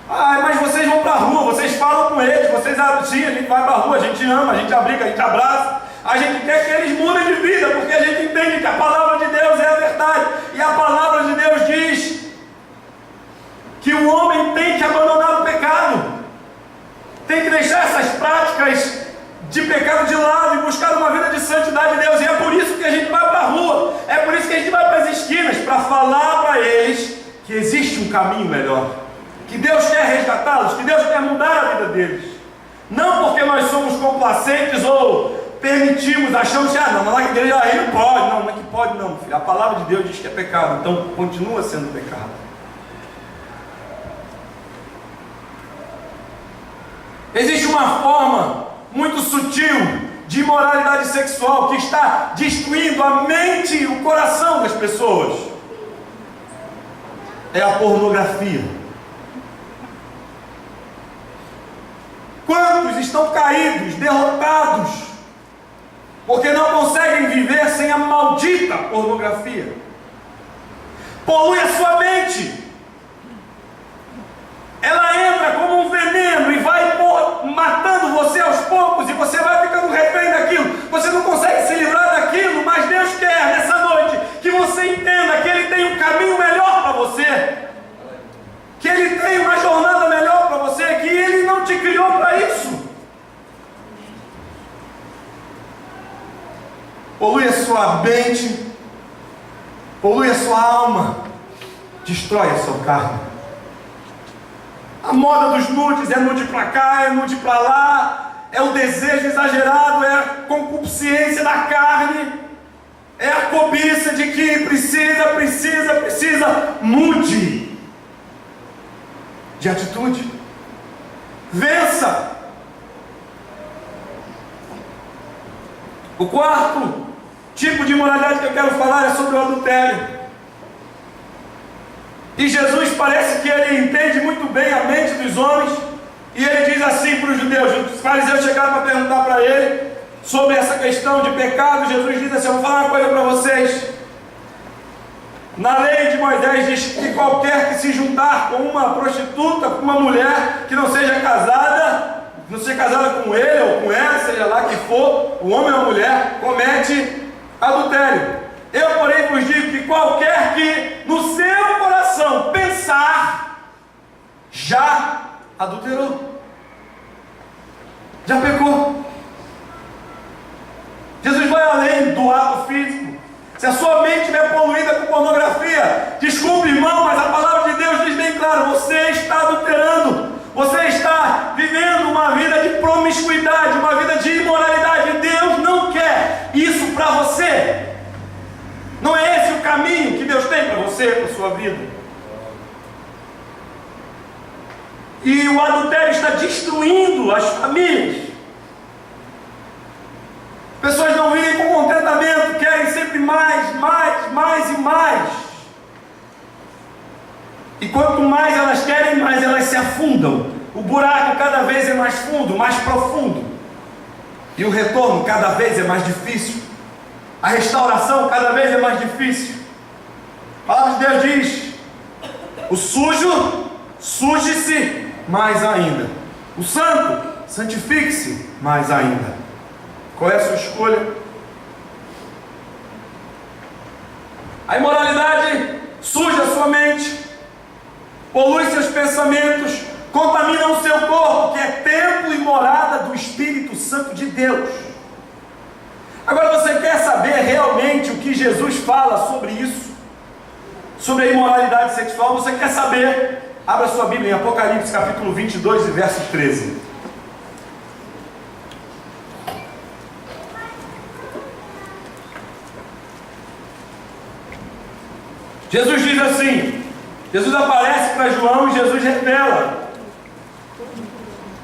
[SPEAKER 1] Ah, mas vocês vão para a rua, vocês falam com eles, vocês sim, a gente vai para a rua, a gente ama, a gente abriga, a gente abraça, a gente quer que eles mudem de vida, porque a gente entende que a palavra de Deus é a verdade, e a palavra de Deus diz que o homem tem que abandonar o pecado, tem que deixar essas práticas de pecado de lado e buscar uma vida de santidade de Deus. E é por isso que a gente vai para a rua, é por isso que a gente vai para as esquinas, para falar para eles que existe um caminho melhor, que Deus quer resgatá-los, que Deus quer mudar a vida deles. Não porque nós somos complacentes ou permitimos, achamos que não, na igreja aí não pode, não é que pode não, filho. A palavra de Deus diz que é pecado, então continua sendo pecado. Existe uma forma muito sutil de imoralidade sexual que está destruindo a mente e o coração das pessoas. É a pornografia. Quantos estão caídos, derrotados, porque não conseguem viver sem a maldita pornografia? Polui a sua mente. Ela entra como um veneno e vai matando você aos poucos e você vai ficando refém daquilo. Você não consegue se livrar daquilo, mas Deus quer nessa noite que você entenda que Ele tem um caminho melhor para você, que Ele tem uma jornada melhor para você, que Ele não te criou para isso. Polui a sua mente, polui a sua alma, destrói a sua carne. A moda dos nudes é nude para cá, é nude para lá, é o desejo exagerado, é a concupiscência da carne, é a cobiça de que precisa. Mude de atitude, vença. O quarto tipo de imoralidade que eu quero falar é sobre o adultério. E Jesus parece que ele entende muito bem a mente dos homens, e ele diz assim para os judeus. Os fariseus chegaram para perguntar para ele sobre essa questão de pecado. Jesus diz assim: eu vou falar uma coisa para vocês. Na lei de Moisés diz que qualquer que se juntar com uma prostituta, com uma mulher que não seja casada, não seja casada com ele ou com ela, seja lá que for, o homem ou a mulher, comete adultério. Eu, porém, vos digo que qualquer que no seu coração pensar, já adulterou, já pecou. Jesus vai além do ato físico. Se a sua mente estiver poluída com pornografia, desculpe, irmão, mas a palavra de Deus diz bem claro: você está adulterando, você está vivendo uma vida de promiscuidade, uma vida de imoralidade. Deus não quer isso para você. Não é esse o caminho que Deus tem para você, para a sua vida. E o adultério está destruindo as famílias. Pessoas não vivem com contentamento, querem sempre mais e mais. E quanto mais elas querem, mais elas se afundam. O buraco cada vez é mais fundo, mais profundo. E o retorno cada vez é mais difícil. A restauração cada vez é mais difícil. A palavra de Deus diz: o sujo, suje-se mais ainda. O santo, santifique-se mais ainda. Qual é a sua escolha? A imoralidade suja a sua mente, polui seus pensamentos, contamina o seu corpo, que é templo e morada do Espírito Santo de Deus. Agora, você quer saber realmente o que Jesus fala sobre isso? Sobre a imoralidade sexual? Você quer saber? Abra sua Bíblia em Apocalipse capítulo 22 e verso 13. Jesus diz assim, Jesus aparece para João e Jesus revela.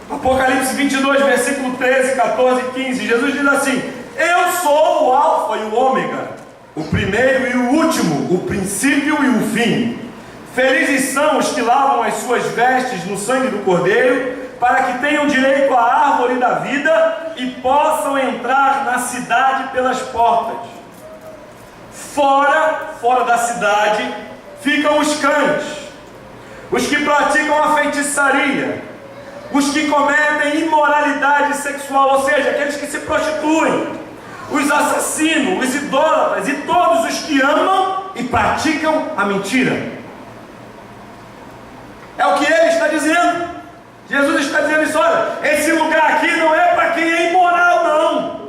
[SPEAKER 1] Apocalipse 22, versículo 13, 14 e 15. Jesus diz assim: eu sou o alfa e o ômega, o primeiro e o último, o princípio e o fim. Felizes são os que lavam as suas vestes no sangue do Cordeiro, para que tenham direito à árvore da vida e possam entrar na cidade pelas portas. Fora da cidade ficam os cães, os que praticam a feitiçaria, os que cometem imoralidade sexual, ou seja, aqueles que se prostituem, os assassinos, os idólatras e todos os que amam e praticam a mentira. É o que ele está dizendo. Jesus está dizendo isso: olha, esse lugar aqui não é para quem é imoral, não.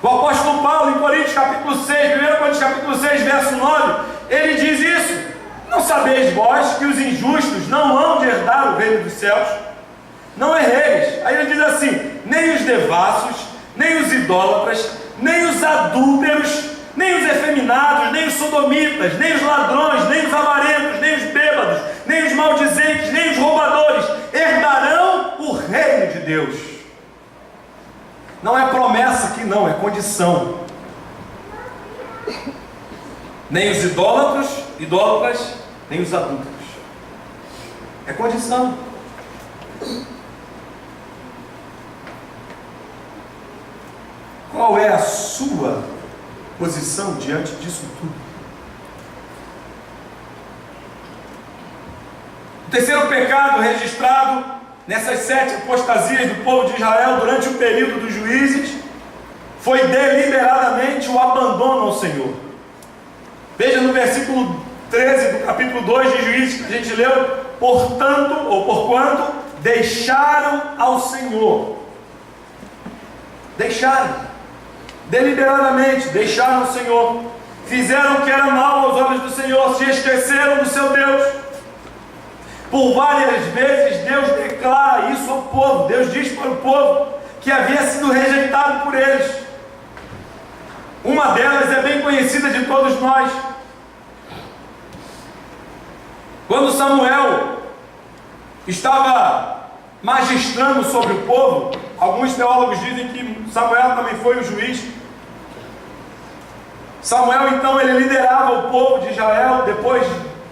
[SPEAKER 1] O apóstolo Paulo, em Coríntios capítulo 6, 1 Coríntios capítulo 6, verso 9, ele diz isso: não sabeis vós que os injustos não hão de herdar o reino dos céus? Não erreis. Aí ele diz assim: nem os devassos, nem os idólatras, nem os adúlteros, nem os efeminados, nem os sodomitas, nem os ladrões, nem os avarentos, nem os bêbados, nem os maldizentes, nem os roubadores herdarão o reino de Deus. Não é promessa aqui, não, é condição. Nem os idólatras, nem os adúlteros. É condição. Qual é a sua posição diante disso tudo? O terceiro pecado registrado nessas 7 apostasias do povo de Israel durante o período dos juízes, foi deliberadamente o abandono ao Senhor. Veja no versículo 13 do capítulo 2 de Juízes, que a gente leu: portanto, ou porquanto, deixaram ao Senhor. Deixaram, deliberadamente, deixaram o Senhor. Fizeram o que era mal aos olhos do Senhor, se esqueceram do seu Deus. Por várias vezes Deus declara isso ao povo. Deus diz para o povo que havia sido rejeitado por eles. Uma delas é bem conhecida de todos nós. Quando Samuel estava magistrando sobre o povo, alguns teólogos dizem que Samuel também foi o juiz. Samuel, então, ele liderava o povo de Israel depois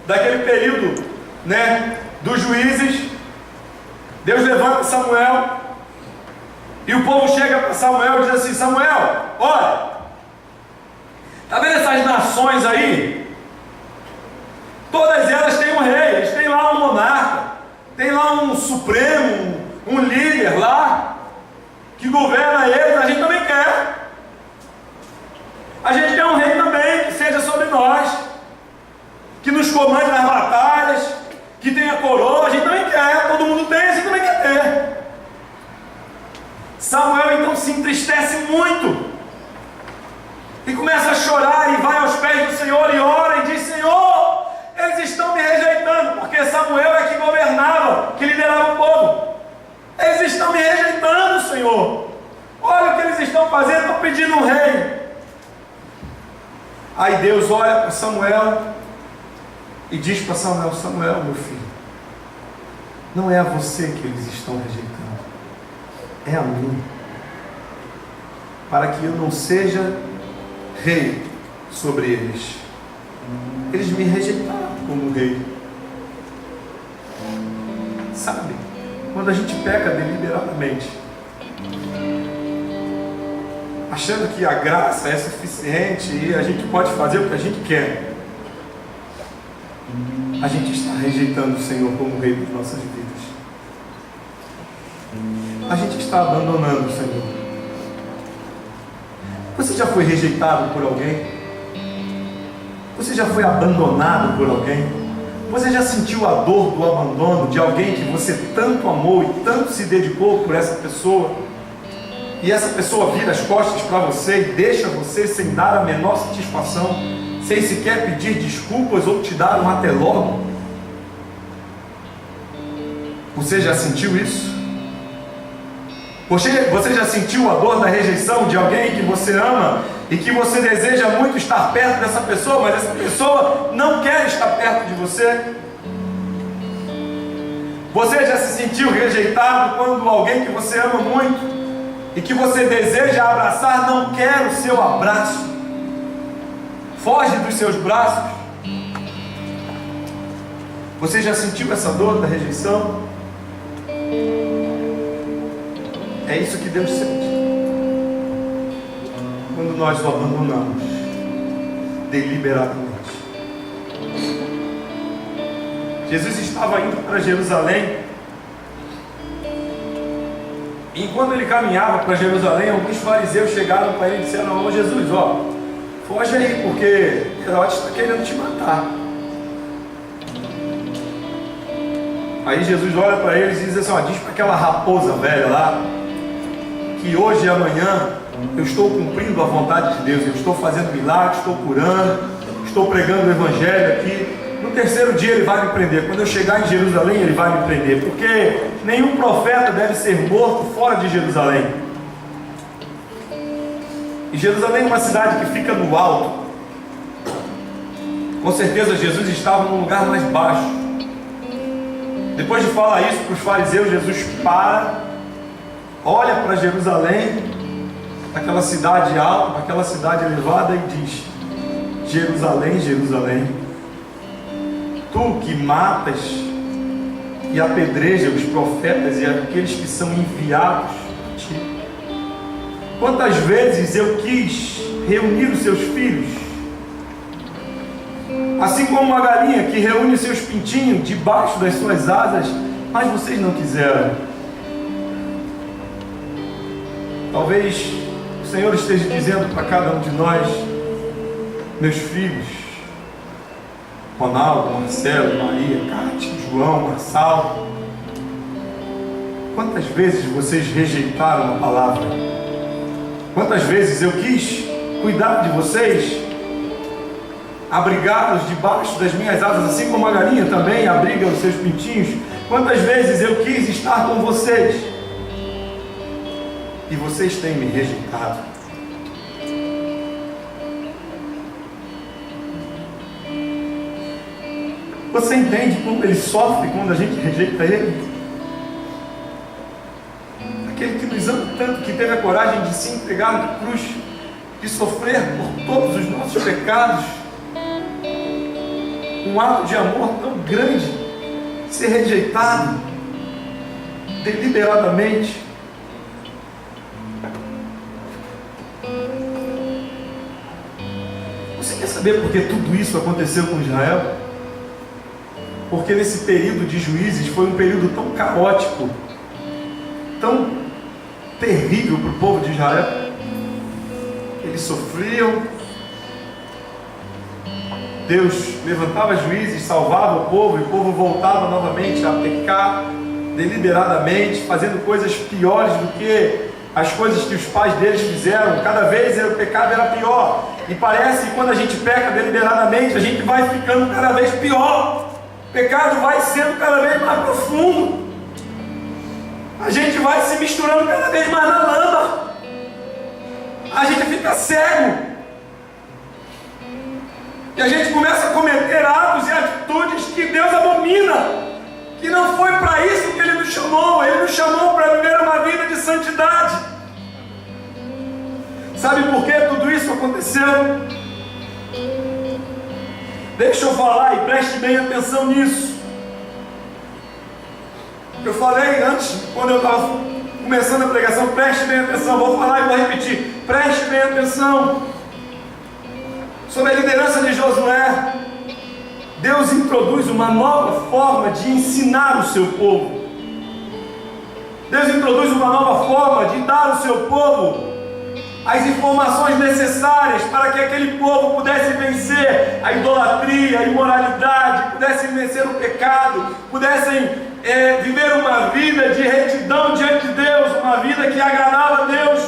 [SPEAKER 1] daquele período, dos juízes. Deus levanta Samuel e o povo chega para Samuel e diz assim: Samuel, olha, está vendo essas nações aí? Todas elas têm um rei, eles têm lá um monarca, tem lá um supremo, um líder lá, que governa eles. A gente também quer. A gente quer um rei também que seja sobre nós, que nos comande nas batalhas, que tenha coroa. A gente também quer, todo mundo tem, a gente também quer ter. Samuel então se entristece muito e começa a chorar e vai aos pés do Senhor e ora e diz: Senhor, eles estão me rejeitando, porque Samuel é que governava, que liderava o povo. Eles estão me rejeitando, Senhor. Olha o que eles estão fazendo, estão pedindo um rei. Aí Deus olha para Samuel e diz para Samuel: Samuel, meu filho, não é a você que eles estão rejeitando, é a mim, para que eu não seja rei sobre eles. Eles me rejeitaram como rei. Sabe, quando a gente peca deliberadamente, achando que a graça é suficiente e a gente pode fazer o que a gente quer, a gente está rejeitando o Senhor como rei das nossas vidas. A gente está abandonando o Senhor. Você já foi rejeitado por alguém? Você já foi abandonado por alguém? Você já sentiu a dor do abandono de alguém que você tanto amou e tanto se dedicou por essa pessoa, e essa pessoa vira as costas para você e deixa você sem dar a menor satisfação, sem sequer pedir desculpas ou te dar um até logo? Você já sentiu isso? Você já sentiu a dor da rejeição de alguém que você ama e que você deseja muito estar perto dessa pessoa, mas essa pessoa não quer estar perto de você? Você já se sentiu rejeitado quando alguém que você ama muito e que você deseja abraçar não quer o seu abraço, foge dos seus braços? Você já sentiu essa dor da rejeição? É isso que Deus sente quando nós o abandonamos deliberadamente. Jesus estava indo para Jerusalém, e enquanto ele caminhava para Jerusalém, alguns fariseus chegaram para ele e disseram: Ô Jesus, foge aí, porque Herodes está querendo te matar. Aí Jesus olha para eles e diz assim: diz para aquela raposa velha lá, que hoje e amanhã eu estou cumprindo a vontade de Deus, eu estou fazendo milagres, estou curando, estou pregando o evangelho aqui. No terceiro dia ele vai me prender. Quando eu chegar em Jerusalém, ele vai me prender, porque nenhum profeta deve ser morto fora de Jerusalém. E Jerusalém é uma cidade que fica no alto. Com certeza Jesus estava num lugar mais baixo. Depois de falar isso para os fariseus, Jesus olha para Jerusalém, aquela cidade alta, aquela cidade elevada, e diz: Jerusalém, Jerusalém, tu que matas e apedreja os profetas e aqueles que são enviados a ti, quantas vezes eu quis reunir os seus filhos, assim como uma galinha que reúne os seus pintinhos debaixo das suas asas, mas vocês não quiseram. Talvez o Senhor esteja dizendo para cada um de nós: meus filhos, Ronaldo, Marcelo, Maria, Cátia, João, Marçal, quantas vezes vocês rejeitaram a palavra? Quantas vezes eu quis cuidar de vocês, abrigá-los debaixo das minhas asas, assim como a galinha também abriga os seus pintinhos? Quantas vezes eu quis estar com vocês e vocês têm me rejeitado? Você entende como ele sofre quando a gente rejeita ele? Aquele que nos ama tanto, que teve a coragem de se entregar na cruz, de sofrer por todos os nossos pecados, um ato de amor tão grande, ser rejeitado deliberadamente. Você quer saber por que tudo isso aconteceu com Israel? Porque nesse período de Juízes foi um período tão caótico, tão terrível para o povo de Israel. Eles sofriam, Deus levantava juízes, salvava o povo, e o povo voltava novamente a pecar deliberadamente, fazendo coisas piores do que as coisas que os pais deles fizeram. Cada vez o pecado era pior, e parece que quando a gente peca deliberadamente, a gente vai ficando cada vez pior. O pecado vai sendo cada vez mais profundo, a gente vai se misturando cada vez mais na lama, a gente fica cego, e a gente começa a cometer atos e atitudes que Deus abomina, que não foi para isso que Ele nos chamou. Ele nos chamou para viver uma vida de santidade. Sabe por que tudo isso aconteceu? Deixa eu falar e preste bem atenção nisso. Eu falei antes, quando eu estava começando a pregação, preste bem atenção. Vou falar e vou repetir: preste bem atenção. Sob a liderança de Josué, Deus introduz uma nova forma de ensinar o seu povo. Deus introduz uma nova forma de dar ao seu povo as informações necessárias para que aquele povo pudesse vencer a idolatria, a imoralidade, pudessem vencer o pecado, pudessem viver uma vida de retidão diante de Deus, uma vida que agradava a Deus.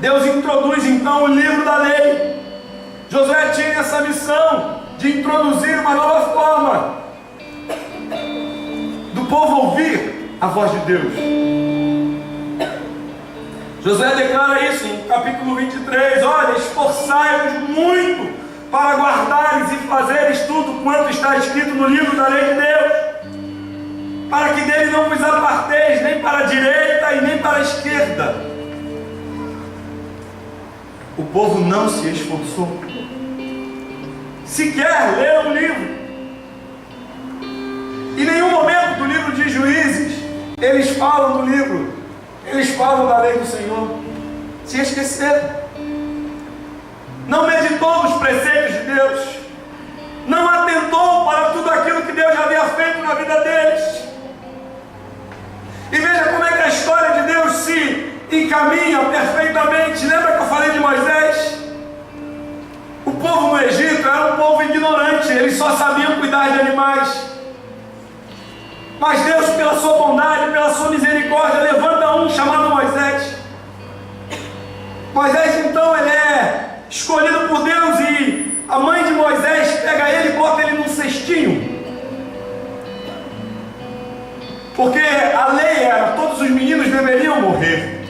[SPEAKER 1] Deus introduz então o livro da lei. Josué tinha essa missão de introduzir uma nova forma do povo ouvir a voz de Deus. Josué declara isso no capítulo 23: olha, esforçai-vos muito para guardares e fazeres tudo quanto está escrito no livro da lei de Deus, para que dele não vos aparteis nem para a direita e nem para a esquerda. O povo não se esforçou, sequer ler o livro. Em nenhum momento do livro de Juízes eles falam do livro, eles falam da lei do Senhor. Se esqueceram, não meditou nos preceitos de Deus, não atentou para tudo aquilo que Deus já havia feito na vida deles. E veja como é que a história de Deus se encaminha perfeitamente. Lembra que eu falei de Moisés? O povo no Egito era um povo ignorante, eles só sabiam cuidar de animais. Mas Deus, pela sua bondade, pela sua misericórdia, levanta um chamado Moisés. Moisés então ele é escolhido por Deus, e a mãe de Moisés pega ele e bota ele num cestinho, porque a lei era: todos os meninos deveriam morrer,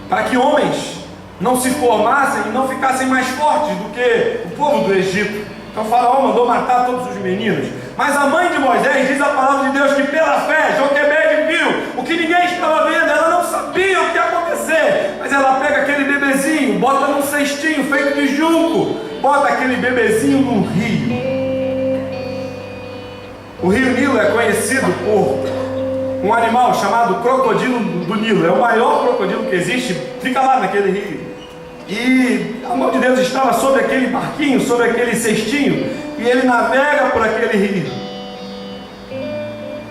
[SPEAKER 1] para que homens não se formassem e não ficassem mais fortes do que o povo do Egito. Então o faraó mandou matar todos os meninos. Mas a mãe de Moisés, diz a palavra de Deus, que pela fé Joquebede viu o que ninguém estava vendo. Ela não sabia o que ia acontecer, mas ela pega aquele bebezinho, bota num cestinho feito de junco, bota aquele bebezinho num rio. O rio Nilo é conhecido por um animal chamado crocodilo do Nilo. É o maior crocodilo que existe, fica lá naquele rio. E a mão de Deus estava sobre aquele barquinho, sobre aquele cestinho, e ele navega por aquele rio.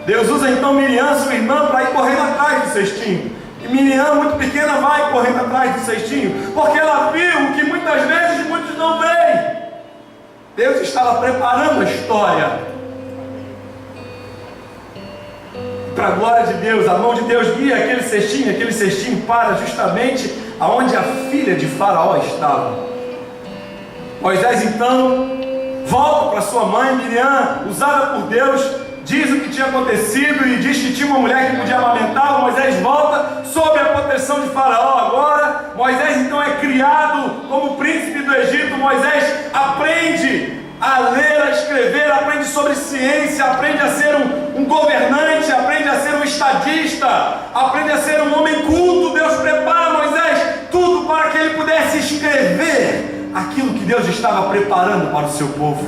[SPEAKER 1] Deus usa então Miriam, sua irmã, para ir correndo atrás do cestinho. E Miriam, muito pequena, vai correndo atrás do cestinho, porque ela viu o que muitas vezes muitos não veem. Deus estava preparando a história. Para a glória de Deus, a mão de Deus guia aquele cestinho para justamente aonde a filha de Faraó estava. Moisés então volta para sua mãe, Miriam, usada por Deus, diz o que tinha acontecido e diz que tinha uma mulher que podia amamentar. Moisés volta sob a proteção de Faraó agora. Moisés então é criado como príncipe do Egito. Moisés aprende a ler, a escrever, aprende sobre ciência, aprende a ser um governante, aprende a ser um estadista, aprende a ser um homem culto. Deus prepara Moisés tudo para que ele pudesse escrever aquilo que Deus estava preparando para o seu povo.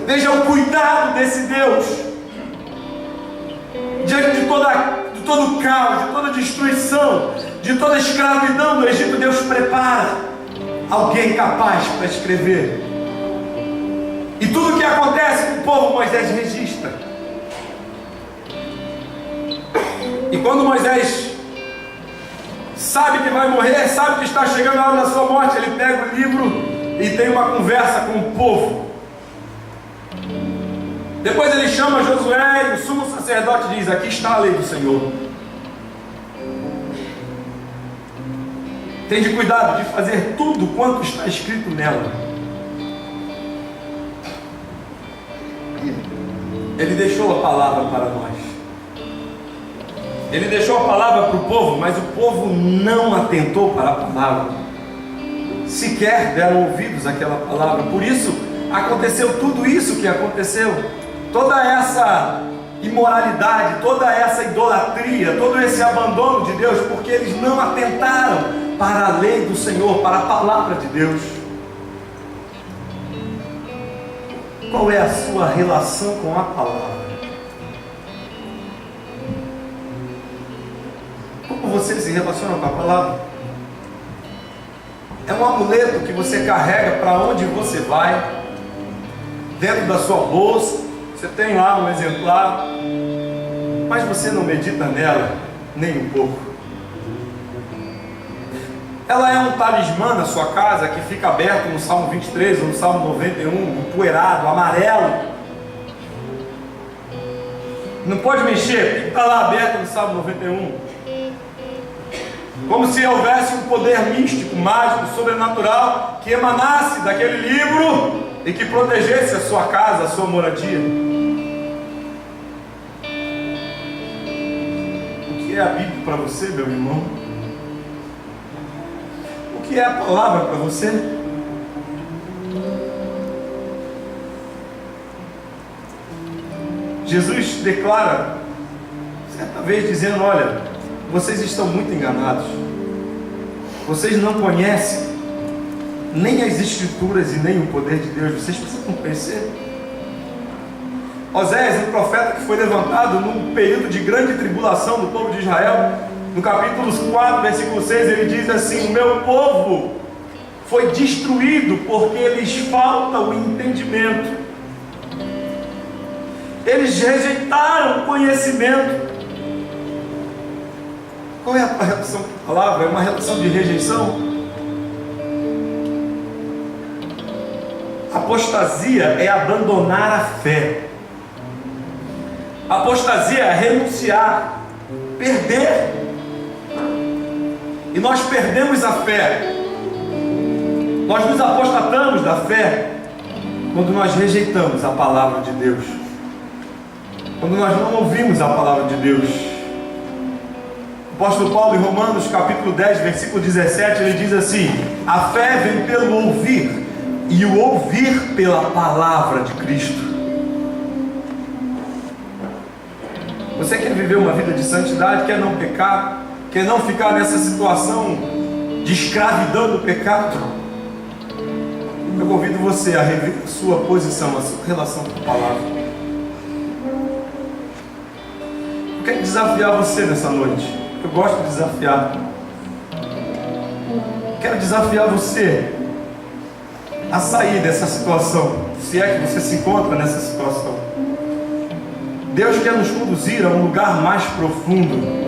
[SPEAKER 1] Veja o cuidado desse Deus diante de todo o caos, de toda a destruição, de toda a escravidão do Egito. Deus prepara alguém capaz para escrever. E tudo o que acontece com o povo, Moisés registra. E quando Moisés sabe que vai morrer, sabe que está chegando a hora da sua morte, ele pega o livro e tem uma conversa com o povo. Depois ele chama Josué e o sumo sacerdote diz: aqui está a lei do Senhor. Tende cuidado de fazer tudo quanto está escrito nela. Ele deixou a palavra para nós. Ele deixou a palavra para o povo, mas o povo não atentou para a palavra. Sequer deram ouvidos àquela palavra. Por isso aconteceu tudo isso que aconteceu. Toda essa imoralidade, toda essa idolatria, todo esse abandono de Deus, porque eles não atentaram para a lei do Senhor, para a palavra de Deus. Qual é a sua relação com a palavra? Como você se relaciona com a palavra? É um amuleto que você carrega para onde você vai, dentro da sua bolsa. Você tem lá um exemplar, mas você não medita nela nem um pouco. Ela é um talismã na sua casa que fica aberto no Salmo 23 ou no Salmo 91, empoeirado, amarelo. Não pode mexer, está lá aberto no Salmo 91. Como se houvesse um poder místico, mágico, sobrenatural que emanasse daquele livro e que protegesse a sua casa, a sua moradia. O que é a Bíblia para você, meu irmão? O que é a palavra para você? Jesus declara, certa vez, dizendo: olha, vocês estão muito enganados. Vocês não conhecem nem as Escrituras e nem o poder de Deus. Vocês precisam conhecer. Oséias, um profeta que foi levantado num período de grande tribulação do povo de Israel, no capítulo 4, versículo 6, ele diz assim: o meu povo foi destruído porque lhes falta o entendimento. Eles rejeitaram o conhecimento. Qual é a relação com a palavra? É uma relação de rejeição? Apostasia é abandonar a fé. Apostasia é renunciar, perder. E nós perdemos a fé. Nós nos apostatamos da fé quando nós rejeitamos a palavra de Deus. Quando nós não ouvimos a palavra de Deus. O apóstolo Paulo, em Romanos capítulo 10, versículo 17, ele diz assim: a fé vem pelo ouvir, e o ouvir pela palavra de Cristo. Você quer viver uma vida de santidade, quer não pecar, quer não ficar nessa situação de escravidão do pecado? Eu convido você a rever a sua posição, a sua relação com a palavra. Eu quero desafiar você nessa noite. Eu gosto de desafiar. Quero desafiar você a sair dessa situação se é que você se encontra nessa situação. Deus quer nos conduzir a um lugar mais profundo.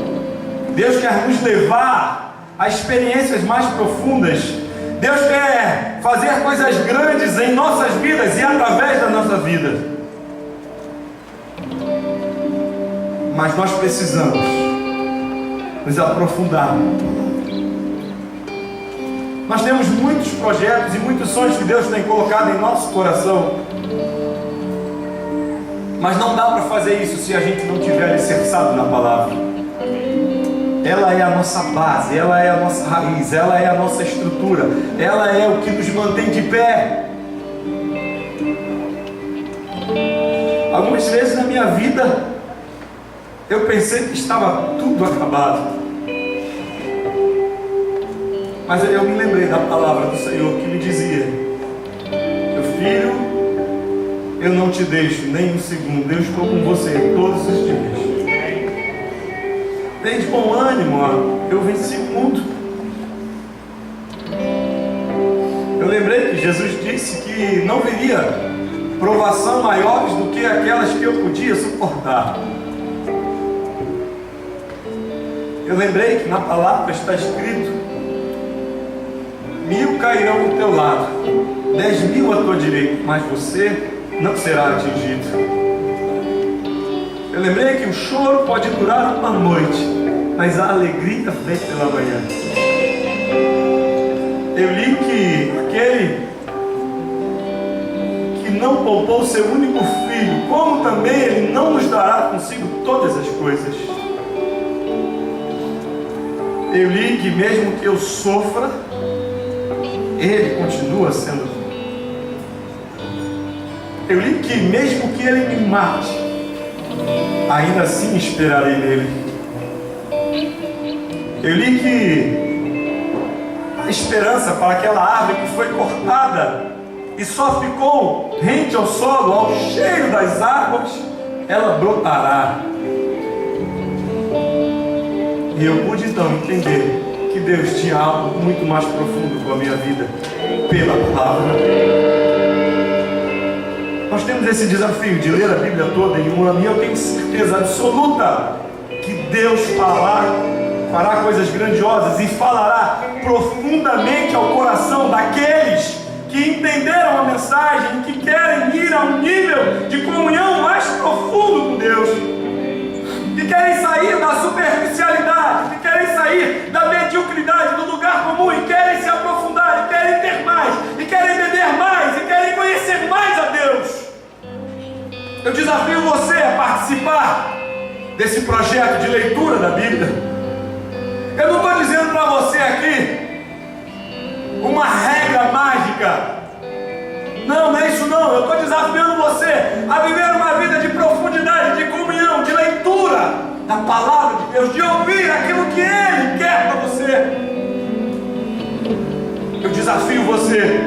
[SPEAKER 1] Deus quer nos levar a experiências mais profundas. Deus quer fazer coisas grandes em nossas vidas e através da nossa vida. Mas nós precisamos nos aprofundar. Nós temos muitos projetos e muitos sonhos que Deus tem colocado em nosso coração. Mas não dá para fazer isso se a gente não tiver alicerçado na palavra. Ela é a nossa base, ela é a nossa raiz, ela é a nossa estrutura, ela é o que nos mantém de pé. Algumas vezes na minha vida eu pensei que estava tudo acabado, mas eu me lembrei da palavra do Senhor que me dizia: meu filho, eu não te deixo nem um segundo, eu estou com você todos os dias. Tem de bom ânimo, ó. Eu venci o mundo. Eu lembrei que Jesus disse que não viria provação maiores do que aquelas que eu podia suportar. Eu lembrei que na palavra está escrito: 1000 cairão do teu lado, 10.000 à tua direita, mas você não será atingido. Eu lembrei que o choro pode durar uma noite, mas a alegria vem pela manhã. Eu li que aquele que não poupou seu único filho, como também ele não nos dará consigo todas as coisas. Eu li que mesmo que eu sofra, ele continua sendo. Eu li que mesmo que ele me mate, ainda assim esperarei nele. Eu li que a esperança para aquela árvore que foi cortada e só ficou rente ao solo, ao cheiro das águas, ela brotará. E eu pude então entender que Deus tinha algo muito mais profundo com a minha vida pela palavra. Nós temos esse desafio de ler a Bíblia toda em um ano, e eu tenho certeza absoluta que Deus fará coisas grandiosas e falará profundamente ao coração daqueles que entenderam a mensagem e que querem ir a um nível de comunhão mais profundo com Deus, que querem sair da superficialidade, que querem sair da mediocridade, do lugar comum, e querem se aprofundar, e querem ter mais, e querem beber mais, e querem conhecer mais a Deus. Eu desafio você a participar desse projeto de leitura da Bíblia. Eu não estou dizendo para você aqui uma regra mágica. Não é isso não. Eu estou desafiando você a viver uma vida de profundidade, de comunhão, de leitura da palavra de Deus, de ouvir aquilo que Ele quer para você. Eu desafio você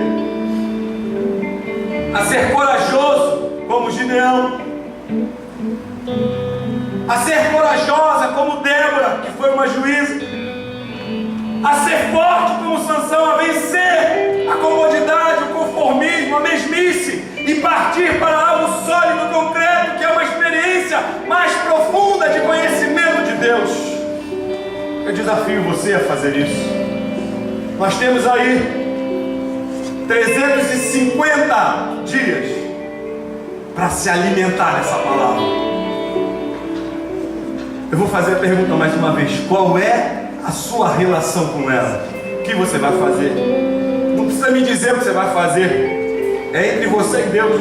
[SPEAKER 1] a ser corajoso como Gideão, a ser corajosa como Débora, que foi uma juíza, a ser forte como Sansão, a vencer a comodidade, o conformismo, a mesmice, e partir para algo sólido, concreto, que é uma experiência mais profunda de conhecimento de Deus. Eu desafio você a fazer isso. Nós temos aí 350 dias para se alimentar dessa palavra. Eu vou fazer a pergunta mais uma vez: qual é a sua relação com ela? O que você vai fazer? Não precisa me dizer o que você vai fazer, é entre você e Deus.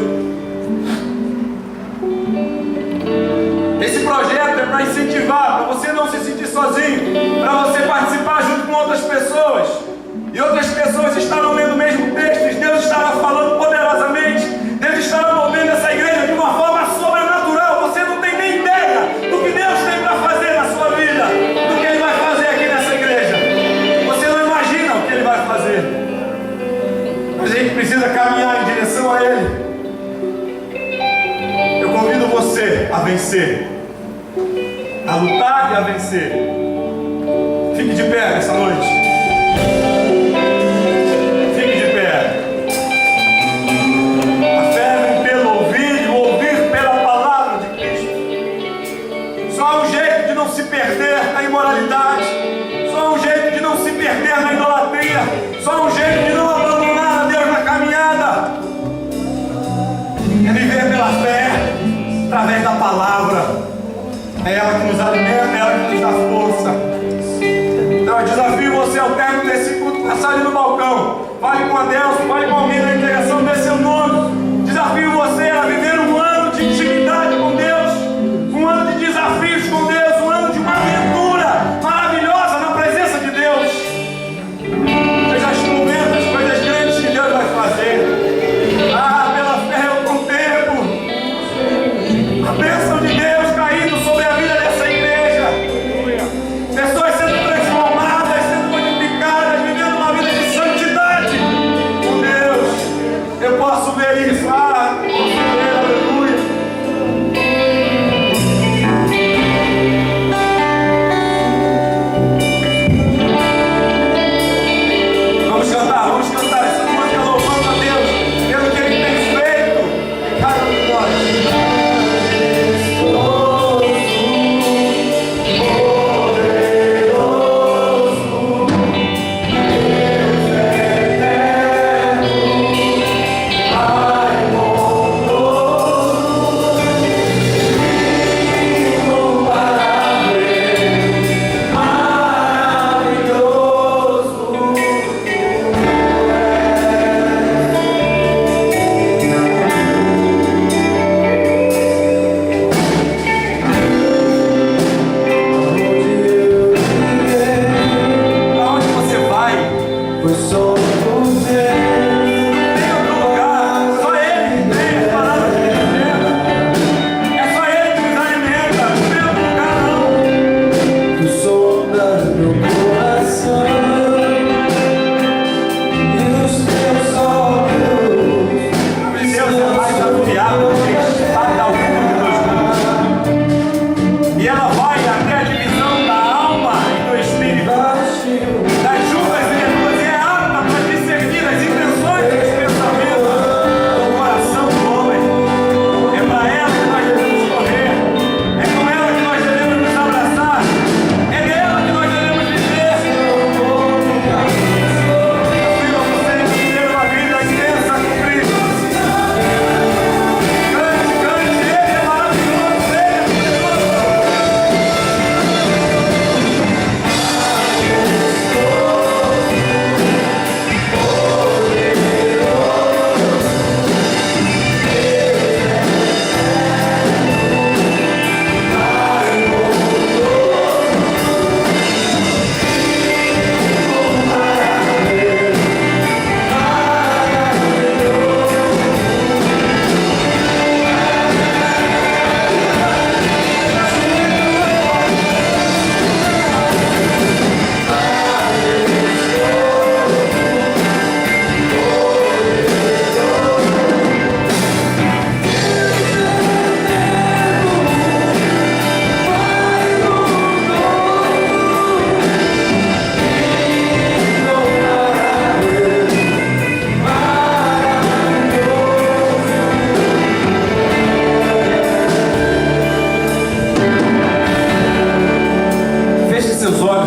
[SPEAKER 1] Esse projeto é para incentivar, para você não se sentir sozinho, para você participar junto com outras pessoas, e outras pessoas estarão lendo o mesmo texto. Deus estará falando poderosamente, Deus estará movendo essa igreja de uma forma sobrenatural. Você não tem nem ideia do que Deus tem para fazer na sua vida, do que Ele vai fazer aqui nessa igreja. Você não imagina o que Ele vai fazer. Mas a gente precisa caminhar em direção a Ele. Eu convido você a vencer, a lutar e a vencer. Fique de pé nessa noite. Fique de pé. A fé um jeito de não se perder na imoralidade, só um jeito de não se perder na idolatria, só um jeito de não abandonar a Deus na caminhada. É viver pela fé, através da palavra. É ela que nos alimenta, é ela que nos dá força. Então eu desafio você ao término desse culto, passar ali no balcão. Fale com a Deus, fale com alguém na integração, dê seu nome. Desafio você a viver um ano de intimidade com Deus, um ano de desafios com Deus, um ano de uma aventura maravilhosa na presença de Deus. Veja as momentos, as coisas grandes que Deus vai fazer. Ah, pela fé eu contemplo a bênção de Deus caindo sobre a vida dessa igreja. Pessoas sendo transformadas, sendo modificadas, vivendo uma vida de santidade com Deus. Eu posso ver isso. Ah, posso ver, aleluia. Vamos cantar essa música louvando a Deus pelo que Ele tem feito em cada um de nós.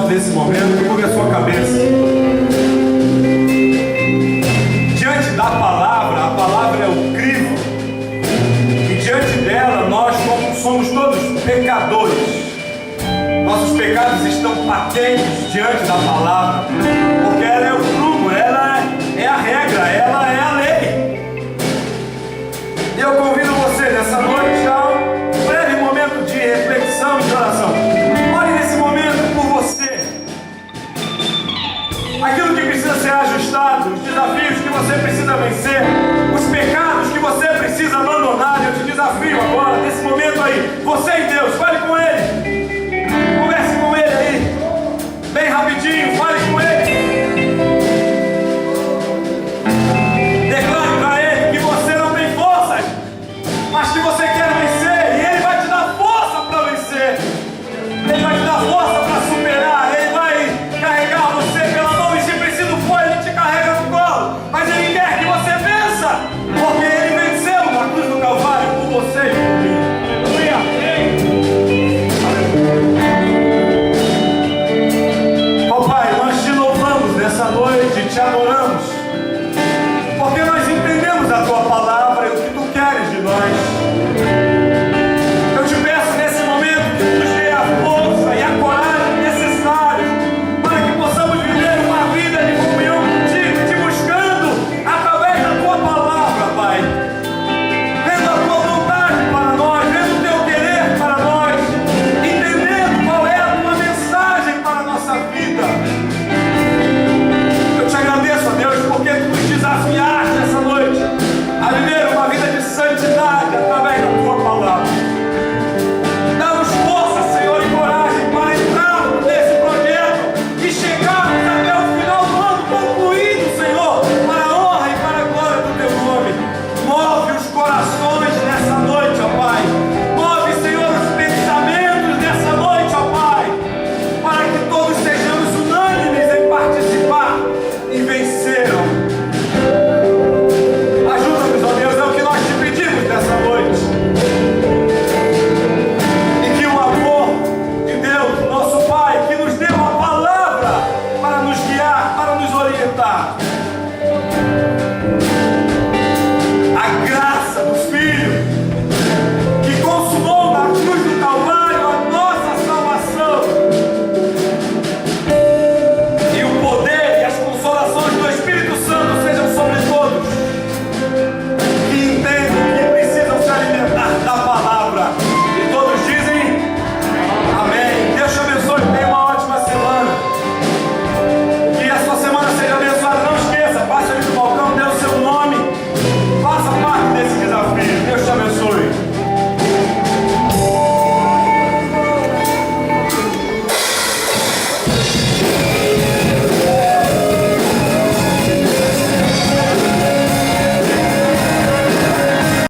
[SPEAKER 1] Nesse momento, curve a sua cabeça. Diante da palavra, a palavra é o crivo, e diante dela nós somos todos pecadores. Nossos pecados estão patentes diante da palavra.